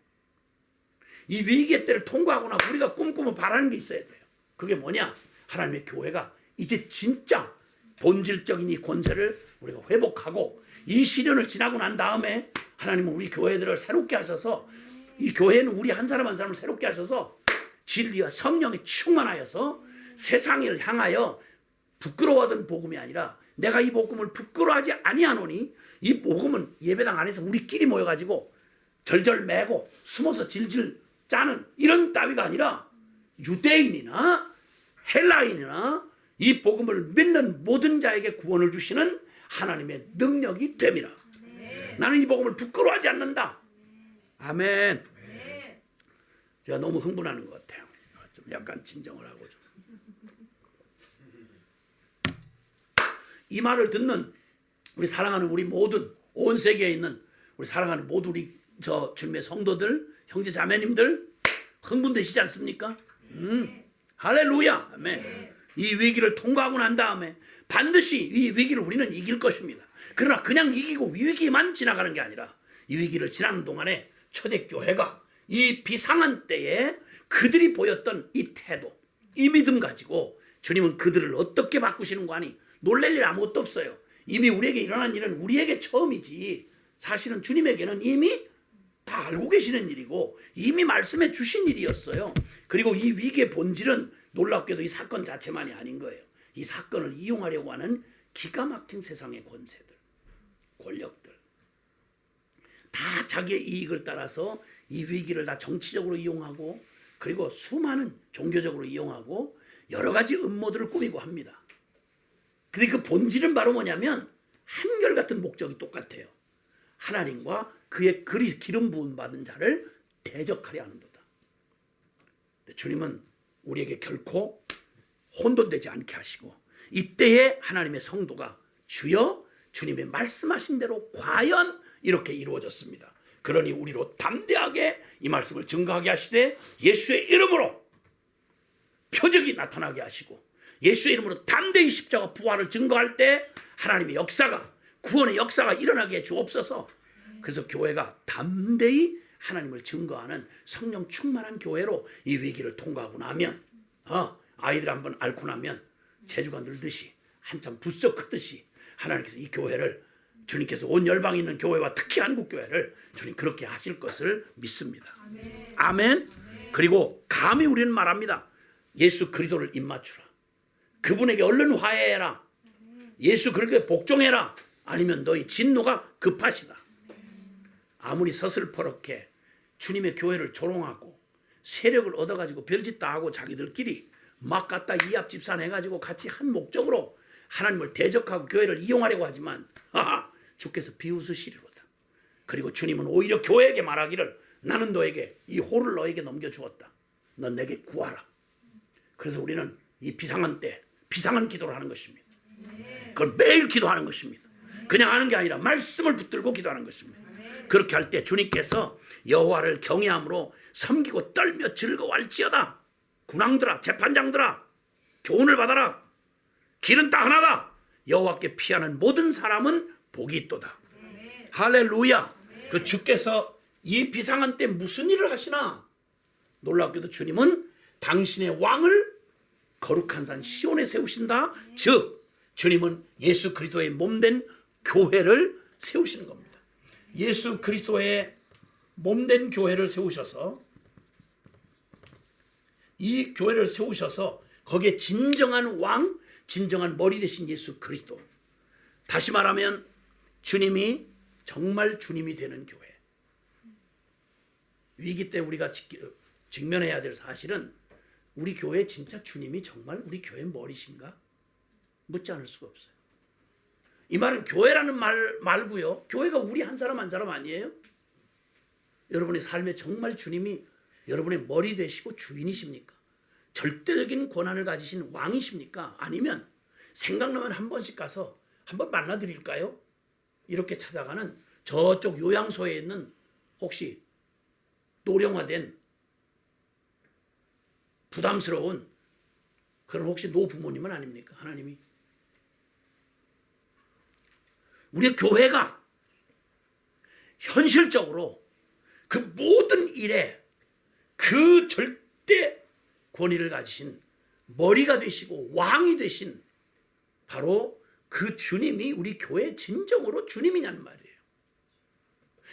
이 위기의 때를 통과하거나 우리가 꿈꾸며 바라는 게 있어야 돼요. 그게 뭐냐? 하나님의 교회가 이제 진짜 본질적인 이 권세를 우리가 회복하고 이 시련을 지나고 난 다음에 하나님은 우리 교회들을 새롭게 하셔서 이 교회는 우리 한 사람 한 사람을 새롭게 하셔서 진리와 성령에 충만하여서 세상을 향하여 부끄러워하던 복음이 아니라 내가 이 복음을 부끄러워하지 아니하노니 이 복음은 예배당 안에서 우리끼리 모여가지고 절절 매고 숨어서 질질 짜는 이런 따위가 아니라 유대인이나 헬라인이나 이 복음을 믿는 모든 자에게 구원을 주시는 하나님의 능력이 됨이라. 나는 이 복음을 부끄러워하지 않는다. 아멘. 제가 너무 흥분하는 것 같아요. 좀 약간 진정을 하고 좀. 이 말을 듣는 우리 사랑하는 우리 모든 온 세계에 있는 우리 사랑하는 모든 우리 저 주님의 성도들, 형제 자매님들, 흥분되시지 않습니까? 할렐루야. 아멘. 이 위기를 통과하고 난 다음에 반드시 이 위기를 우리는 이길 것입니다. 그러나 그냥 이기고 위기만 지나가는 게 아니라 이 위기를 지나는 동안에 초대교회가 이 비상한 때에 그들이 보였던 이 태도, 이 믿음 가지고 주님은 그들을 어떻게 바꾸시는 거 아니? 놀랄 일 아무것도 없어요. 이미 우리에게 일어난 일은 우리에게 처음이지 사실은 주님에게는 이미 다 알고 계시는 일이고 이미 말씀해 주신 일이었어요. 그리고 이 위기의 본질은 놀랍게도 이 사건 자체만이 아닌 거예요. 이 사건을 이용하려고 하는 기가 막힌 세상의 권세들, 권력들 다 자기의 이익을 따라서 이 위기를 다 정치적으로 이용하고 그리고 수많은 종교적으로 이용하고 여러 가지 음모들을 꾸미고 합니다. 근데 그 본질은 바로 뭐냐면 한결같은 목적이 똑같아요. 하나님과 그의 기름 부음 받은 자를 대적하려 하는도다. 주님은 우리에게 결코 혼돈되지 않게 하시고 이때에 하나님의 성도가 주여 주님의 말씀하신 대로 과연 이렇게 이루어졌습니다. 그러니 우리로 담대하게 이 말씀을 증거하게 하시되 예수의 이름으로 표적이 나타나게 하시고 예수의 이름으로 담대히 십자가 부활을 증거할 때 하나님의 역사가 구원의 역사가 일어나게 해 주옵소서. 그래서 교회가 담대히 하나님을 증거하는 성령 충만한 교회로 이 위기를 통과하고 나면 아이들 한번 앓고 나면 재주가 늘듯이 한참 부쩍 크듯이 하나님께서 이 교회를 주님께서 온 열방에 있는 교회와 특히 한국교회를 주님 그렇게 하실 것을 믿습니다. 아멘. 아멘. 그리고 감히 우리는 말합니다. 예수 그리스도를 입맞추라. 그분에게 얼른 화해해라. 예수 그리스도에 복종해라. 아니면 너희 진노가 급하시다. 아무리 서슬퍼렇게 주님의 교회를 조롱하고 세력을 얻어가지고 별짓 다 하고 자기들끼리 막 갖다 이합집산해가지고 같이 한 목적으로 하나님을 대적하고 교회를 이용하려고 하지만 주께서 비웃으시리로다. 그리고 주님은 오히려 교회에게 말하기를 나는 너에게 이 호를 너에게 넘겨주었다. 넌 내게 구하라. 그래서 우리는 이 비상한 때 비상한 기도를 하는 것입니다. 그건 매일 기도하는 것입니다. 그냥 하는 게 아니라 말씀을 붙들고 기도하는 것입니다. 그렇게 할 때 주님께서 여호와를 경외함으로 섬기고 떨며 즐거워할지어다. 군왕들아 재판장들아 교훈을 받아라. 길은 딱 하나다. 여호와께 피하는 모든 사람은 복이 있도다. 할렐루야. 그 주께서 이 비상한 때 무슨 일을 하시나? 놀랍게도 주님은 당신의 왕을 거룩한 산 시온에 세우신다. 즉 주님은 예수 그리스도의 몸된 교회를 세우시는 겁니다. 예수 그리스도의 몸된 교회를 세우셔서 이 교회를 세우셔서 거기에 진정한 왕, 진정한 머리 되신 예수 그리스도. 다시 말하면 주님이 정말 주님이 되는 교회. 위기 때 우리가 직면해야 될 사실은 우리 교회 진짜 주님이 정말 우리 교회 머리신가? 묻지 않을 수가 없어요. 이 말은 교회라는 말 말고요. 교회가 우리 한 사람 한 사람 아니에요? 여러분의 삶에 정말 주님이 여러분의 머리 되시고 주인이십니까? 절대적인 권한을 가지신 왕이십니까? 아니면 생각나면 한 번씩 가서 한번 만나드릴까요? 이렇게 찾아가는 저쪽 요양소에 있는 혹시 노령화된 부담스러운 그런 혹시 노부모님은 아닙니까? 하나님이 우리 교회가 현실적으로 그 모든 일에 그 절대 권위를 가지신 머리가 되시고 왕이 되신 바로 그 주님이 우리 교회의 진정으로 주님이냐는 말이에요.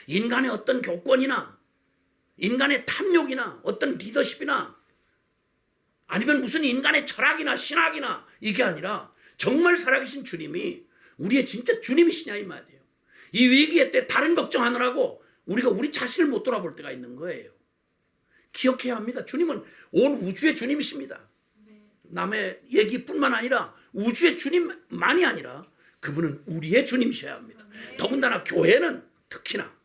인간의 어떤 교권이나 인간의 탐욕이나 어떤 리더십이나 아니면 무슨 인간의 철학이나 신학이나 이게 아니라 정말 살아계신 주님이 우리의 진짜 주님이시냐 이 말이에요. 이 위기의 때 다른 걱정하느라고 우리가 우리 자신을 못 돌아볼 때가 있는 거예요. 기억해야 합니다. 주님은 온 우주의 주님이십니다. 남의 얘기뿐만 아니라 우주의 주님만이 아니라 그분은 우리의 주님이셔야 합니다. 더군다나 교회는 특히나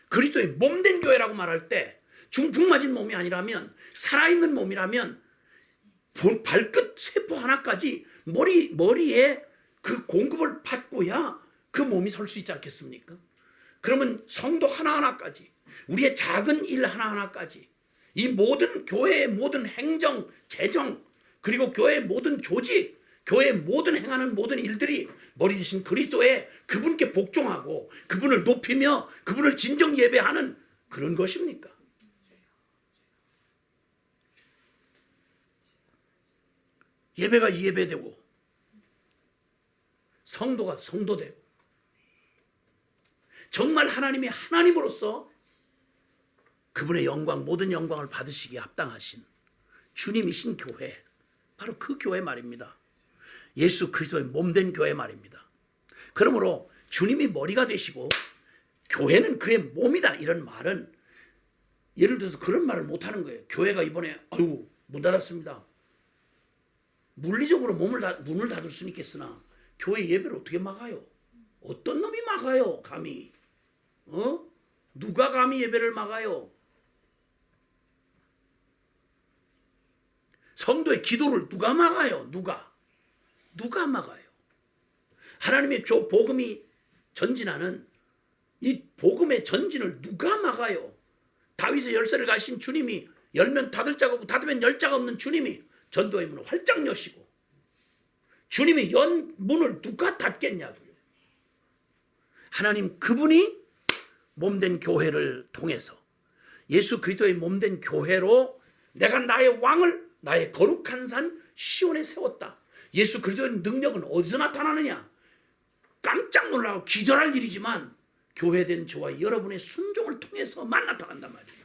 그리스도의 몸된 교회라고 말할 때 중풍 맞은 몸이 아니라면 살아있는 몸이라면 발끝 세포 하나까지 머리에 그 공급을 받고야 그 몸이 설 수 있지 않겠습니까? 그러면 성도 하나하나까지 우리의 작은 일 하나하나까지 이 모든 교회의 모든 행정, 재정, 그리고 교회의 모든 조직, 교회의 모든 행하는 모든 일들이 머리 대신 그리스도의 그분께 복종하고 그분을 높이며 그분을 진정 예배하는 그런 것입니까? 예배가 예배되고 성도가 성도되고 정말 하나님이 하나님으로서 그분의 영광, 모든 영광을 받으시기에 합당하신 주님이신 교회, 바로 그 교회 말입니다. 예수 그리스도의 몸된 교회 말입니다. 그러므로 주님이 머리가 되시고 교회는 그의 몸이다, 이런 말은 예를 들어서 그런 말을 못하는 거예요. 교회가 이번에 아이고 문 닫았습니다. 물리적으로 문을 닫을 수는 있겠으나 교회 예배를 어떻게 막아요? 어떤 놈이 막아요? 감히 누가 감히 예배를 막아요? 성도의 기도를 누가 막아요? 누가 막아요? 하나님의 복음이 전진하는 이 복음의 전진을 누가 막아요? 다윗의 열쇠를 가신 주님이 열면 닫을 자가 없고 닫으면 열 자가 없는 주님이 전도의 문을 활짝 여시고 주님이 연 문을 누가 닫겠냐고요. 하나님 그분이 몸된 교회를 통해서 예수 그리스도의 몸된 교회로 내가 나의 왕을 나의 거룩한 산 시온에 세웠다. 예수 그리스도의 능력은 어디서 나타나느냐? 깜짝 놀라고 기절할 일이지만 교회된 저와 여러분의 순종을 통해서만 나타난단 말이에요.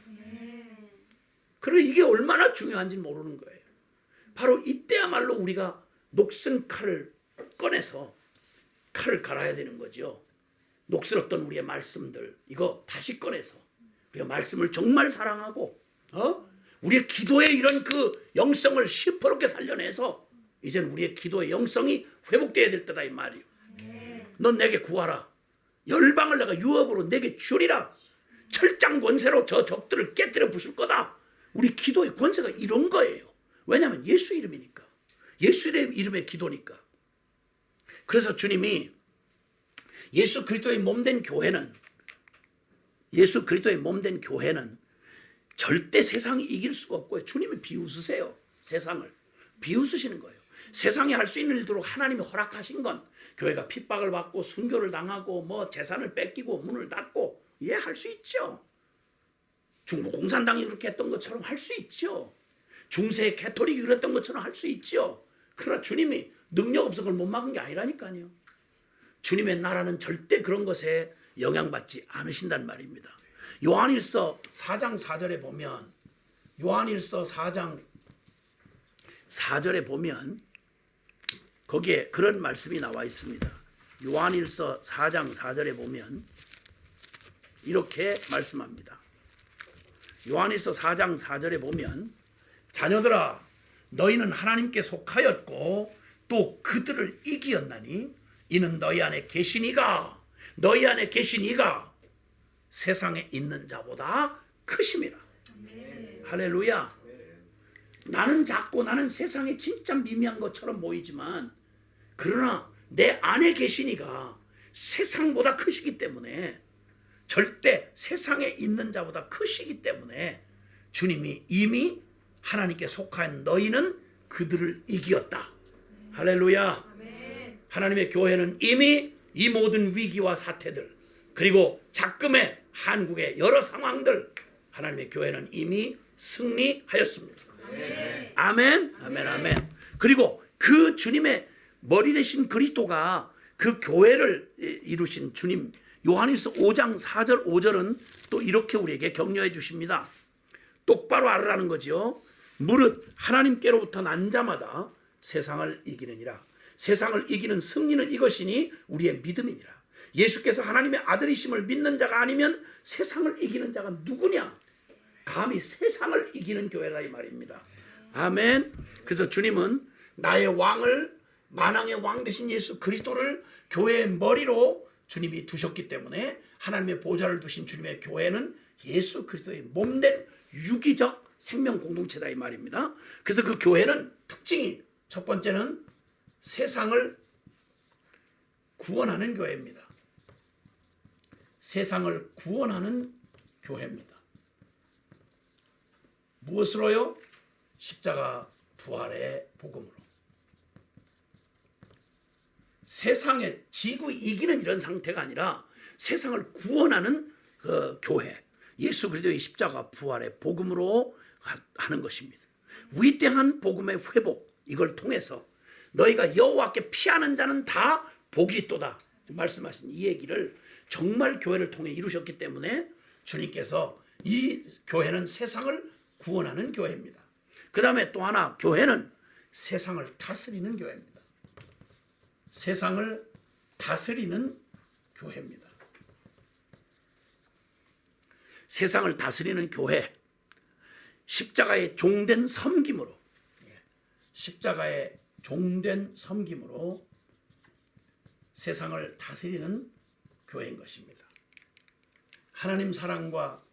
그리고 이게 얼마나 중요한지 모르는 거예요. 바로 이때야말로 우리가 녹슨 칼을 꺼내서 칼을 갈아야 되는 거죠. 녹슬었던 우리의 말씀들 이거 다시 꺼내서 우리가 말씀을 정말 사랑하고 우리의 기도의 이런 그 영성을 시퍼렇게 살려내서 이제는 우리의 기도의 영성이 회복되어야 될 때다 이 말이에요. 넌 내게 구하라. 열방을 내가 유업으로 내게 주리라. 철장 권세로 저 적들을 깨뜨려 부술 거다. 우리 기도의 권세가 이런 거예요. 왜냐하면 예수 이름이니까. 예수 이름의 기도니까. 그래서 주님이 예수 그리스도의 몸된 교회는 절대 세상이 이길 수가 없고요. 주님이 비웃으세요. 세상을 비웃으시는 거예요. 세상이 할 수 있는 일도록 하나님이 허락하신 건 교회가 핍박을 받고 순교를 당하고 뭐 재산을 뺏기고 문을 닫고 할 수 있죠. 중국 공산당이 그렇게 했던 것처럼 할 수 있죠. 중세 캐토릭이 그랬던 것처럼 할 수 있죠. 그러나 주님이 능력 없어 그걸 못 막은 게 아니라니까요. 주님의 나라는 절대 그런 것에 영향받지 않으신단 말입니다. 요한일서 4장 4절에 보면 요한일서 4장 4절에 보면 거기에 그런 말씀이 나와 있습니다. 요한일서 4장 4절에 보면 이렇게 말씀합니다. 요한일서 4장 4절에 보면 자녀들아 너희는 하나님께 속하였고 또 그들을 이기었나니 이는 너희 안에 계신 이가 세상에 있는 자보다 크심이라. 할렐루야. 나는 작고 나는 세상에 진짜 미미한 것처럼 보이지만 그러나 내 안에 계신 이가 세상보다 크시기 때문에 절대 세상에 있는 자보다 크시기 때문에 주님이 이미 하나님께 속한 너희는 그들을 이기었다. 할렐루야. 하나님의 교회는 이미 이 모든 위기와 사태들 그리고 작금의 한국의 여러 상황들 하나님의 교회는 이미 승리하였습니다. 아멘. 아멘. 아멘. 그리고 그 주님의 머리 되신 그리스도가 그 교회를 이루신 주님 요한일서 5장 4절 5절은 또 이렇게 우리에게 격려해 주십니다. 똑바로 알으라는 거죠. 무릇 하나님께로부터 난 자마다 세상을 이기느니라. 세상을 이기는 승리는 이것이니 우리의 믿음이니라. 예수께서 하나님의 아들이심을 믿는 자가 아니면 세상을 이기는 자가 누구냐? 감히 세상을 이기는 교회라 이 말입니다. 아멘. 그래서 주님은 나의 왕을 만왕의 왕 되신 예수 그리스도를 교회의 머리로 주님이 두셨기 때문에 하나님의 보좌를 두신 주님의 교회는 예수 그리스도의 몸된 유기적 생명 공동체다 이 말입니다. 그래서 그 교회는 특징이 첫 번째는 세상을 구원하는 교회입니다. 세상을 구원하는 교회입니다. 무엇으로요? 십자가 부활의 복음으로. 세상에 지구 이기는 이런 상태가 아니라 세상을 구원하는 그 교회, 예수 그리스도의 십자가 부활의 복음으로 하는 것입니다. 위대한 복음의 회복, 이걸 통해서 너희가 여호와께 피하는 자는 다 복이 있도다 말씀하신 이 얘기를 정말 교회를 통해 이루셨기 때문에 주님께서 이 교회는 세상을 구원하는 교회입니다. 그 다음에 또 하나, 교회는 세상을 다스리는 교회입니다. 세상을 다스리는 교회입니다. 세상을 다스리는 교회, 십자가의 종된 섬김으로, 십자가의 종된 섬김으로 세상을 다스리는 교회인 것입니다. 하나님 사랑과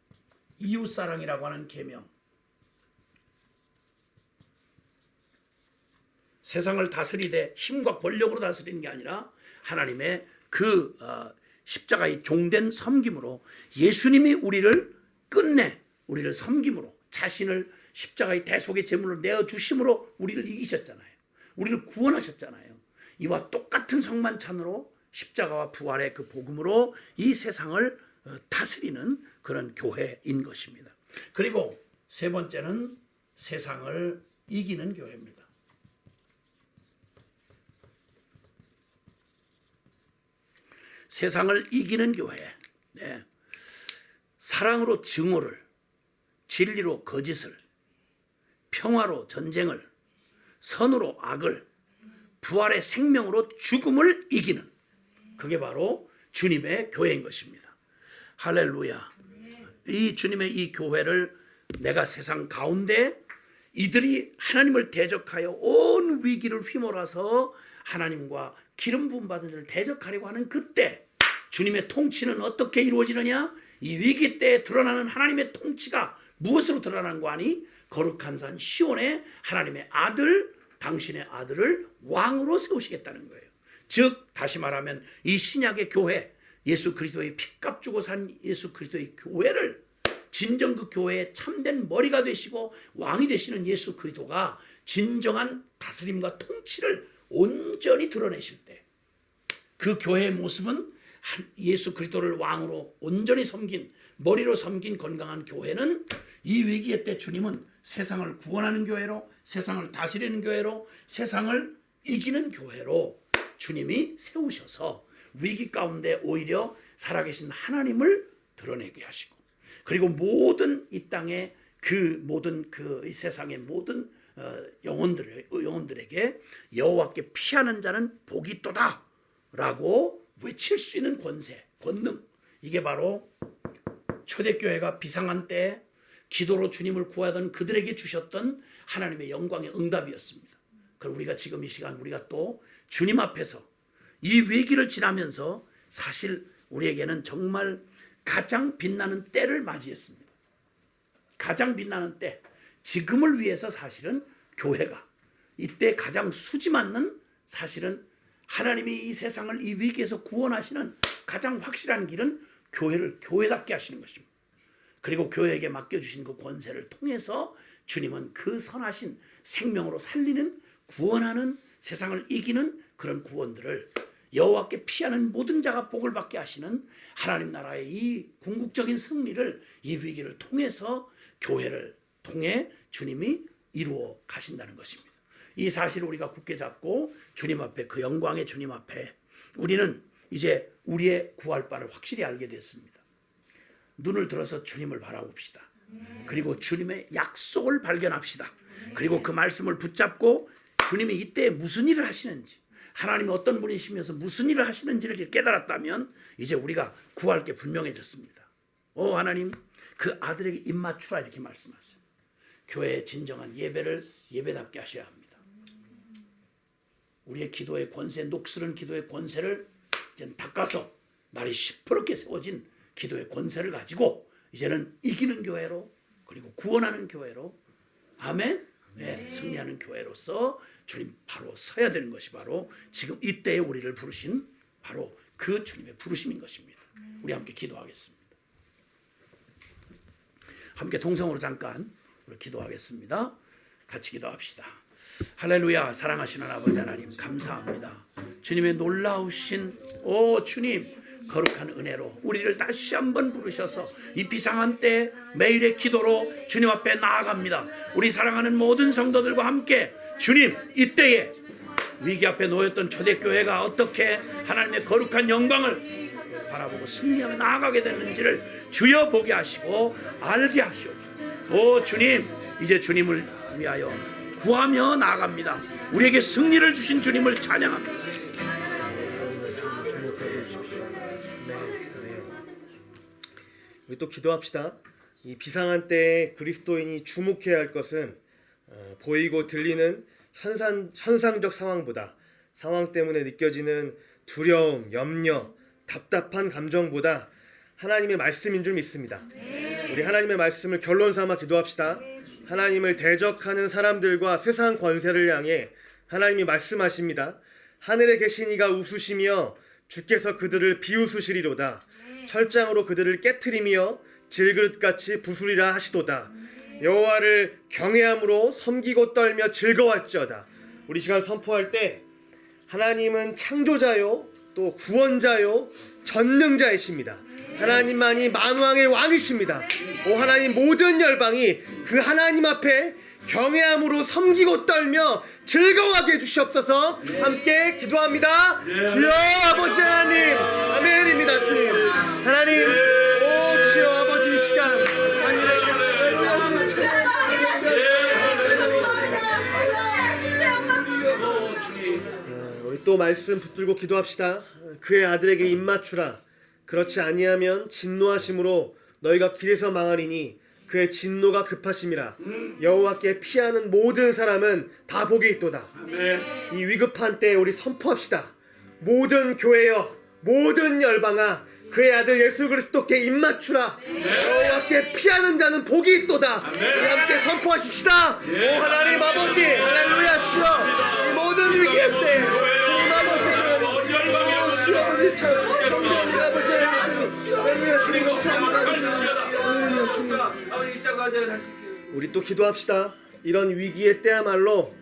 이웃 사랑이라고 하는 계명, 세상을 다스리되 힘과 권력으로 다스리는 게 아니라 하나님의 그 십자가의 종된 섬김으로 예수님이 우리를 끝내 우리를 섬김으로 자신을 십자가의 대속의 제물로 내어주심으로 우리를 이기셨잖아요. 우리를 구원하셨잖아요. 이와 똑같은 성만찬으로 십자가와 부활의 그 복음으로 이 세상을 다스리는 그런 교회인 것입니다. 그리고 세 번째는 세상을 이기는 교회입니다. 세상을 이기는 교회. 네. 사랑으로 증오를, 진리로 거짓을, 평화로 전쟁을, 선으로 악을, 부활의 생명으로 죽음을 이기는, 그게 바로 주님의 교회인 것입니다. 할렐루야. 이 주님의 이 교회를 내가 세상 가운데 이들이 하나님을 대적하여 온 위기를 휘몰아서 하나님과 기름 부음 받은 자를 대적하려고 하는 그때 주님의 통치는 어떻게 이루어지느냐? 이 위기 때에 드러나는 하나님의 통치가 무엇으로 드러나는 거 아니? 거룩한 산 시온에 하나님의 아들, 당신의 아들을 왕으로 세우시겠다는 거예요. 즉 다시 말하면 이 신약의 교회, 예수 그리스도의 피값 주고 산 예수 그리스도의 교회를 진정 그 교회의 참된 머리가 되시고 왕이 되시는 예수 그리스도가 진정한 다스림과 통치를 온전히 드러내실 때 그 교회의 모습은 예수 그리스도를 왕으로 온전히 섬긴, 머리로 섬긴 건강한 교회는 이 위기의 때 주님은 세상을 구원하는 교회로, 세상을 다스리는 교회로, 세상을 이기는 교회로 주님이 세우셔서 위기 가운데 오히려 살아계신 하나님을 드러내게 하시고, 그리고 모든 이 땅의 그 모든 이 세상의 모든 영혼들에게 여호와께 피하는 자는 복이 있도다 라고 외칠 수 있는 권세, 권능, 이게 바로 초대교회가 비상한 때에 기도로 주님을 구하던 그들에게 주셨던 하나님의 영광의 응답이었습니다. 그럼 우리가 지금 이 시간 우리가 또 주님 앞에서 이 위기를 지나면서 사실 우리에게는 정말 가장 빛나는 때를 맞이했습니다. 가장 빛나는 때, 지금을 위해서 사실은 교회가 이때 가장 수지 맞는, 사실은 하나님이 이 세상을 이 위기에서 구원하시는 가장 확실한 길은 교회를 교회답게 하시는 것입니다. 그리고 교회에게 맡겨주신 그 권세를 통해서 주님은 그 선하신 생명으로 살리는, 구원하는, 세상을 이기는 그런 구원들을, 여호와께 피하는 모든 자가 복을 받게 하시는 하나님 나라의 이 궁극적인 승리를 이 위기를 통해서 교회를 통해 주님이 이루어 가신다는 것입니다. 이 사실을 우리가 굳게 잡고 주님 앞에, 그 영광의 주님 앞에 우리는 이제 우리의 구할 바를 확실히 알게 됐습니다. 눈을 들어서 주님을 바라봅시다. 그리고 주님의 약속을 발견합시다. 그리고 그 말씀을 붙잡고 주님이 이때 무슨 일을 하시는지, 하나님이 어떤 분이시면서 무슨 일을 하시는지를 깨달았다면 이제 우리가 구할 게 분명해졌습니다. 하나님, 그 아들에게 입 맞추라 이렇게 말씀하세요. 교회의 진정한 예배를 예배답게 하셔야 합니다. 우리의 기도의 권세, 녹슬은 기도의 권세를 이제 닦아서 날이 시퍼렇게 세워진 기도의 권세를 가지고 이제는 이기는 교회로, 그리고 구원하는 교회로, 아멘, 네, 승리하는 교회로서 주님 바로 서야 되는 것이 바로 지금 이때에 우리를 부르신 바로 그 주님의 부르심인 것입니다. 우리 함께 기도하겠습니다. 함께 동성으로 잠깐 우리 기도하겠습니다. 같이 기도합시다. 할렐루야. 사랑하시는 아버지 하나님 감사합니다. 주님의 놀라우신 주님 거룩한 은혜로 우리를 다시 한번 부르셔서 이 비상한 때 매일의 기도로 주님 앞에 나아갑니다. 우리 사랑하는 모든 성도들과 함께 주님 이때에 위기 앞에 놓였던 초대교회가 어떻게 하나님의 거룩한 영광을 바라보고 승리하며 나아가게 됐는지를 주여 보게 하시고 알게 하시옵소서. 주님 이제 주님을 위하여 구하며 나아갑니다. 우리에게 승리를 주신 주님을 찬양합니다. 우리 또 기도합시다. 이 비상한 때에 그리스도인이 주목해야 할 것은 보이고 들리는 현상적 상황보다 상황 때문에 느껴지는 두려움, 염려, 답답한 감정보다 하나님의 말씀인 줄 믿습니다. 우리 하나님의 말씀을 결론 삼아 기도합시다. 하나님을 대적하는 사람들과 세상 권세를 향해 하나님이 말씀하십니다. 하늘에 계신 이가 웃으시며 주께서 그들을 비웃으시리로다. 철장으로 그들을 깨트리며 질그릇같이 부수리라 하시도다. 여호와를 경외함으로 섬기고 떨며 즐거워할지어다. 우리 시간 선포할 때 하나님은 창조자요 또 구원자요 전능자이십니다. 하나님만이 만왕의 왕이십니다. 하나님 모든 열방이 그 하나님 앞에 경외함으로 섬기고 떨며 즐거워하게 해주시옵소서. 함께 기도합니다. 주여 아버지 하나님 아멘입니다. 주님 하나님 주여 아버지 이 시간 우리 또 말씀 붙들고 기도합시다. 그의 아들에게 입맞추라. 그렇지 아니하면 진노하심으로 너희가 길에서 망하리니 그의 진노가 급하심이라. 여호와께 피하는 모든 사람은 다 복이 있도다. 이 위급한 때에 우리 선포합시다. 모든 교회여 모든 열방아 그의 아들 예수 그리스도께 입맞추라. 여호와께 피하는 자는 복이 있도다. 우리 함께 선포하십시다. 오 하나님 아버지 할렐루야 주여 이 모든 위기의 때 주님 아버지 주여 아버지 참 성령님 아버지 할렐루야 주님 감사합니다. 우리 또 기도합시다. 이런 위기의 때야말로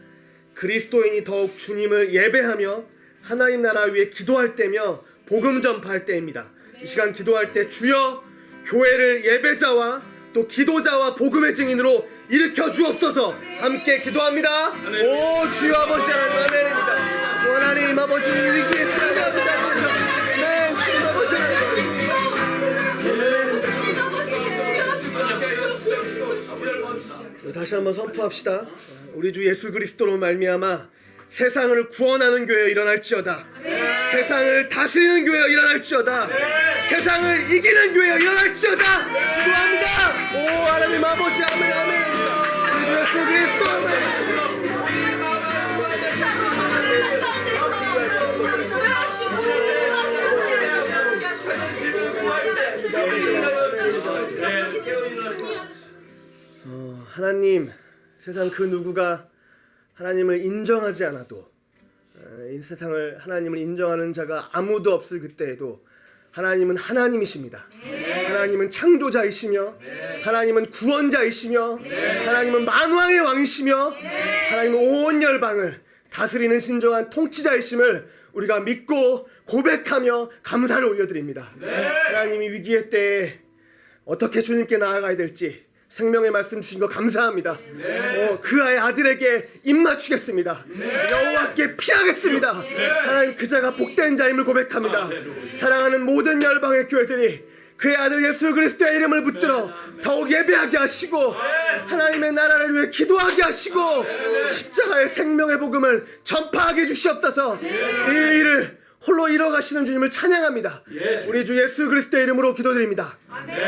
그리스도인이 더욱 주님을 예배하며 하나님 나라 위해 기도할 때며 복음 전파할 때입니다. 이 시간 기도할 때 주여 교회를 예배자와 또 기도자와 복음의 증인으로 일으켜 주옵소서. 함께 기도합니다. 오 주여 아버지 하나님 아멘입니다. 하나님 아버지 위기에 찬양합니다. 아멘. 주님 아버지 하나님 다시 한번 선포합시다. 우리 주 예수 그리스도로 말미암아 세상을 구원하는 교회 일어날지어다. 세상을 다스리는 교회 일어날지어다. 세상을 이기는 교회 일어날지어다. 기도합니다. 오 하나님 아버지 아멘 아멘. 우리 주 예수 그리스도 아멘. 하나님 세상 그 누구가 하나님을 인정하지 않아도 이 세상을 하나님을 인정하는 자가 아무도 없을 그때에도 하나님은 하나님이십니다. 하나님은 창조자이시며 하나님은 구원자이시며 하나님은 만왕의 왕이시며 하나님은 온 열방을 다스리는 신정한 통치자이심을 우리가 믿고 고백하며 감사를 올려드립니다. 하나님이 위기의 때에 어떻게 주님께 나아가야 될지 생명의 말씀 주신 거 감사합니다. 그 아들에게 입맞추겠습니다. 여호와께 피하겠습니다. 하나님 그 자가 복된 자임을 고백합니다. 사랑하는 모든 열방의 교회들이 그의 아들 예수 그리스도의 이름을 붙들어 더욱 예배하게 하시고 하나님의 나라를 위해 기도하게 하시고 십자가의 생명의 복음을 전파하게 해주시옵소서. 이 일을 홀로 이뤄가시는 주님을 찬양합니다. 우리 주 예수 그리스도의 이름으로 기도드립니다. 아멘.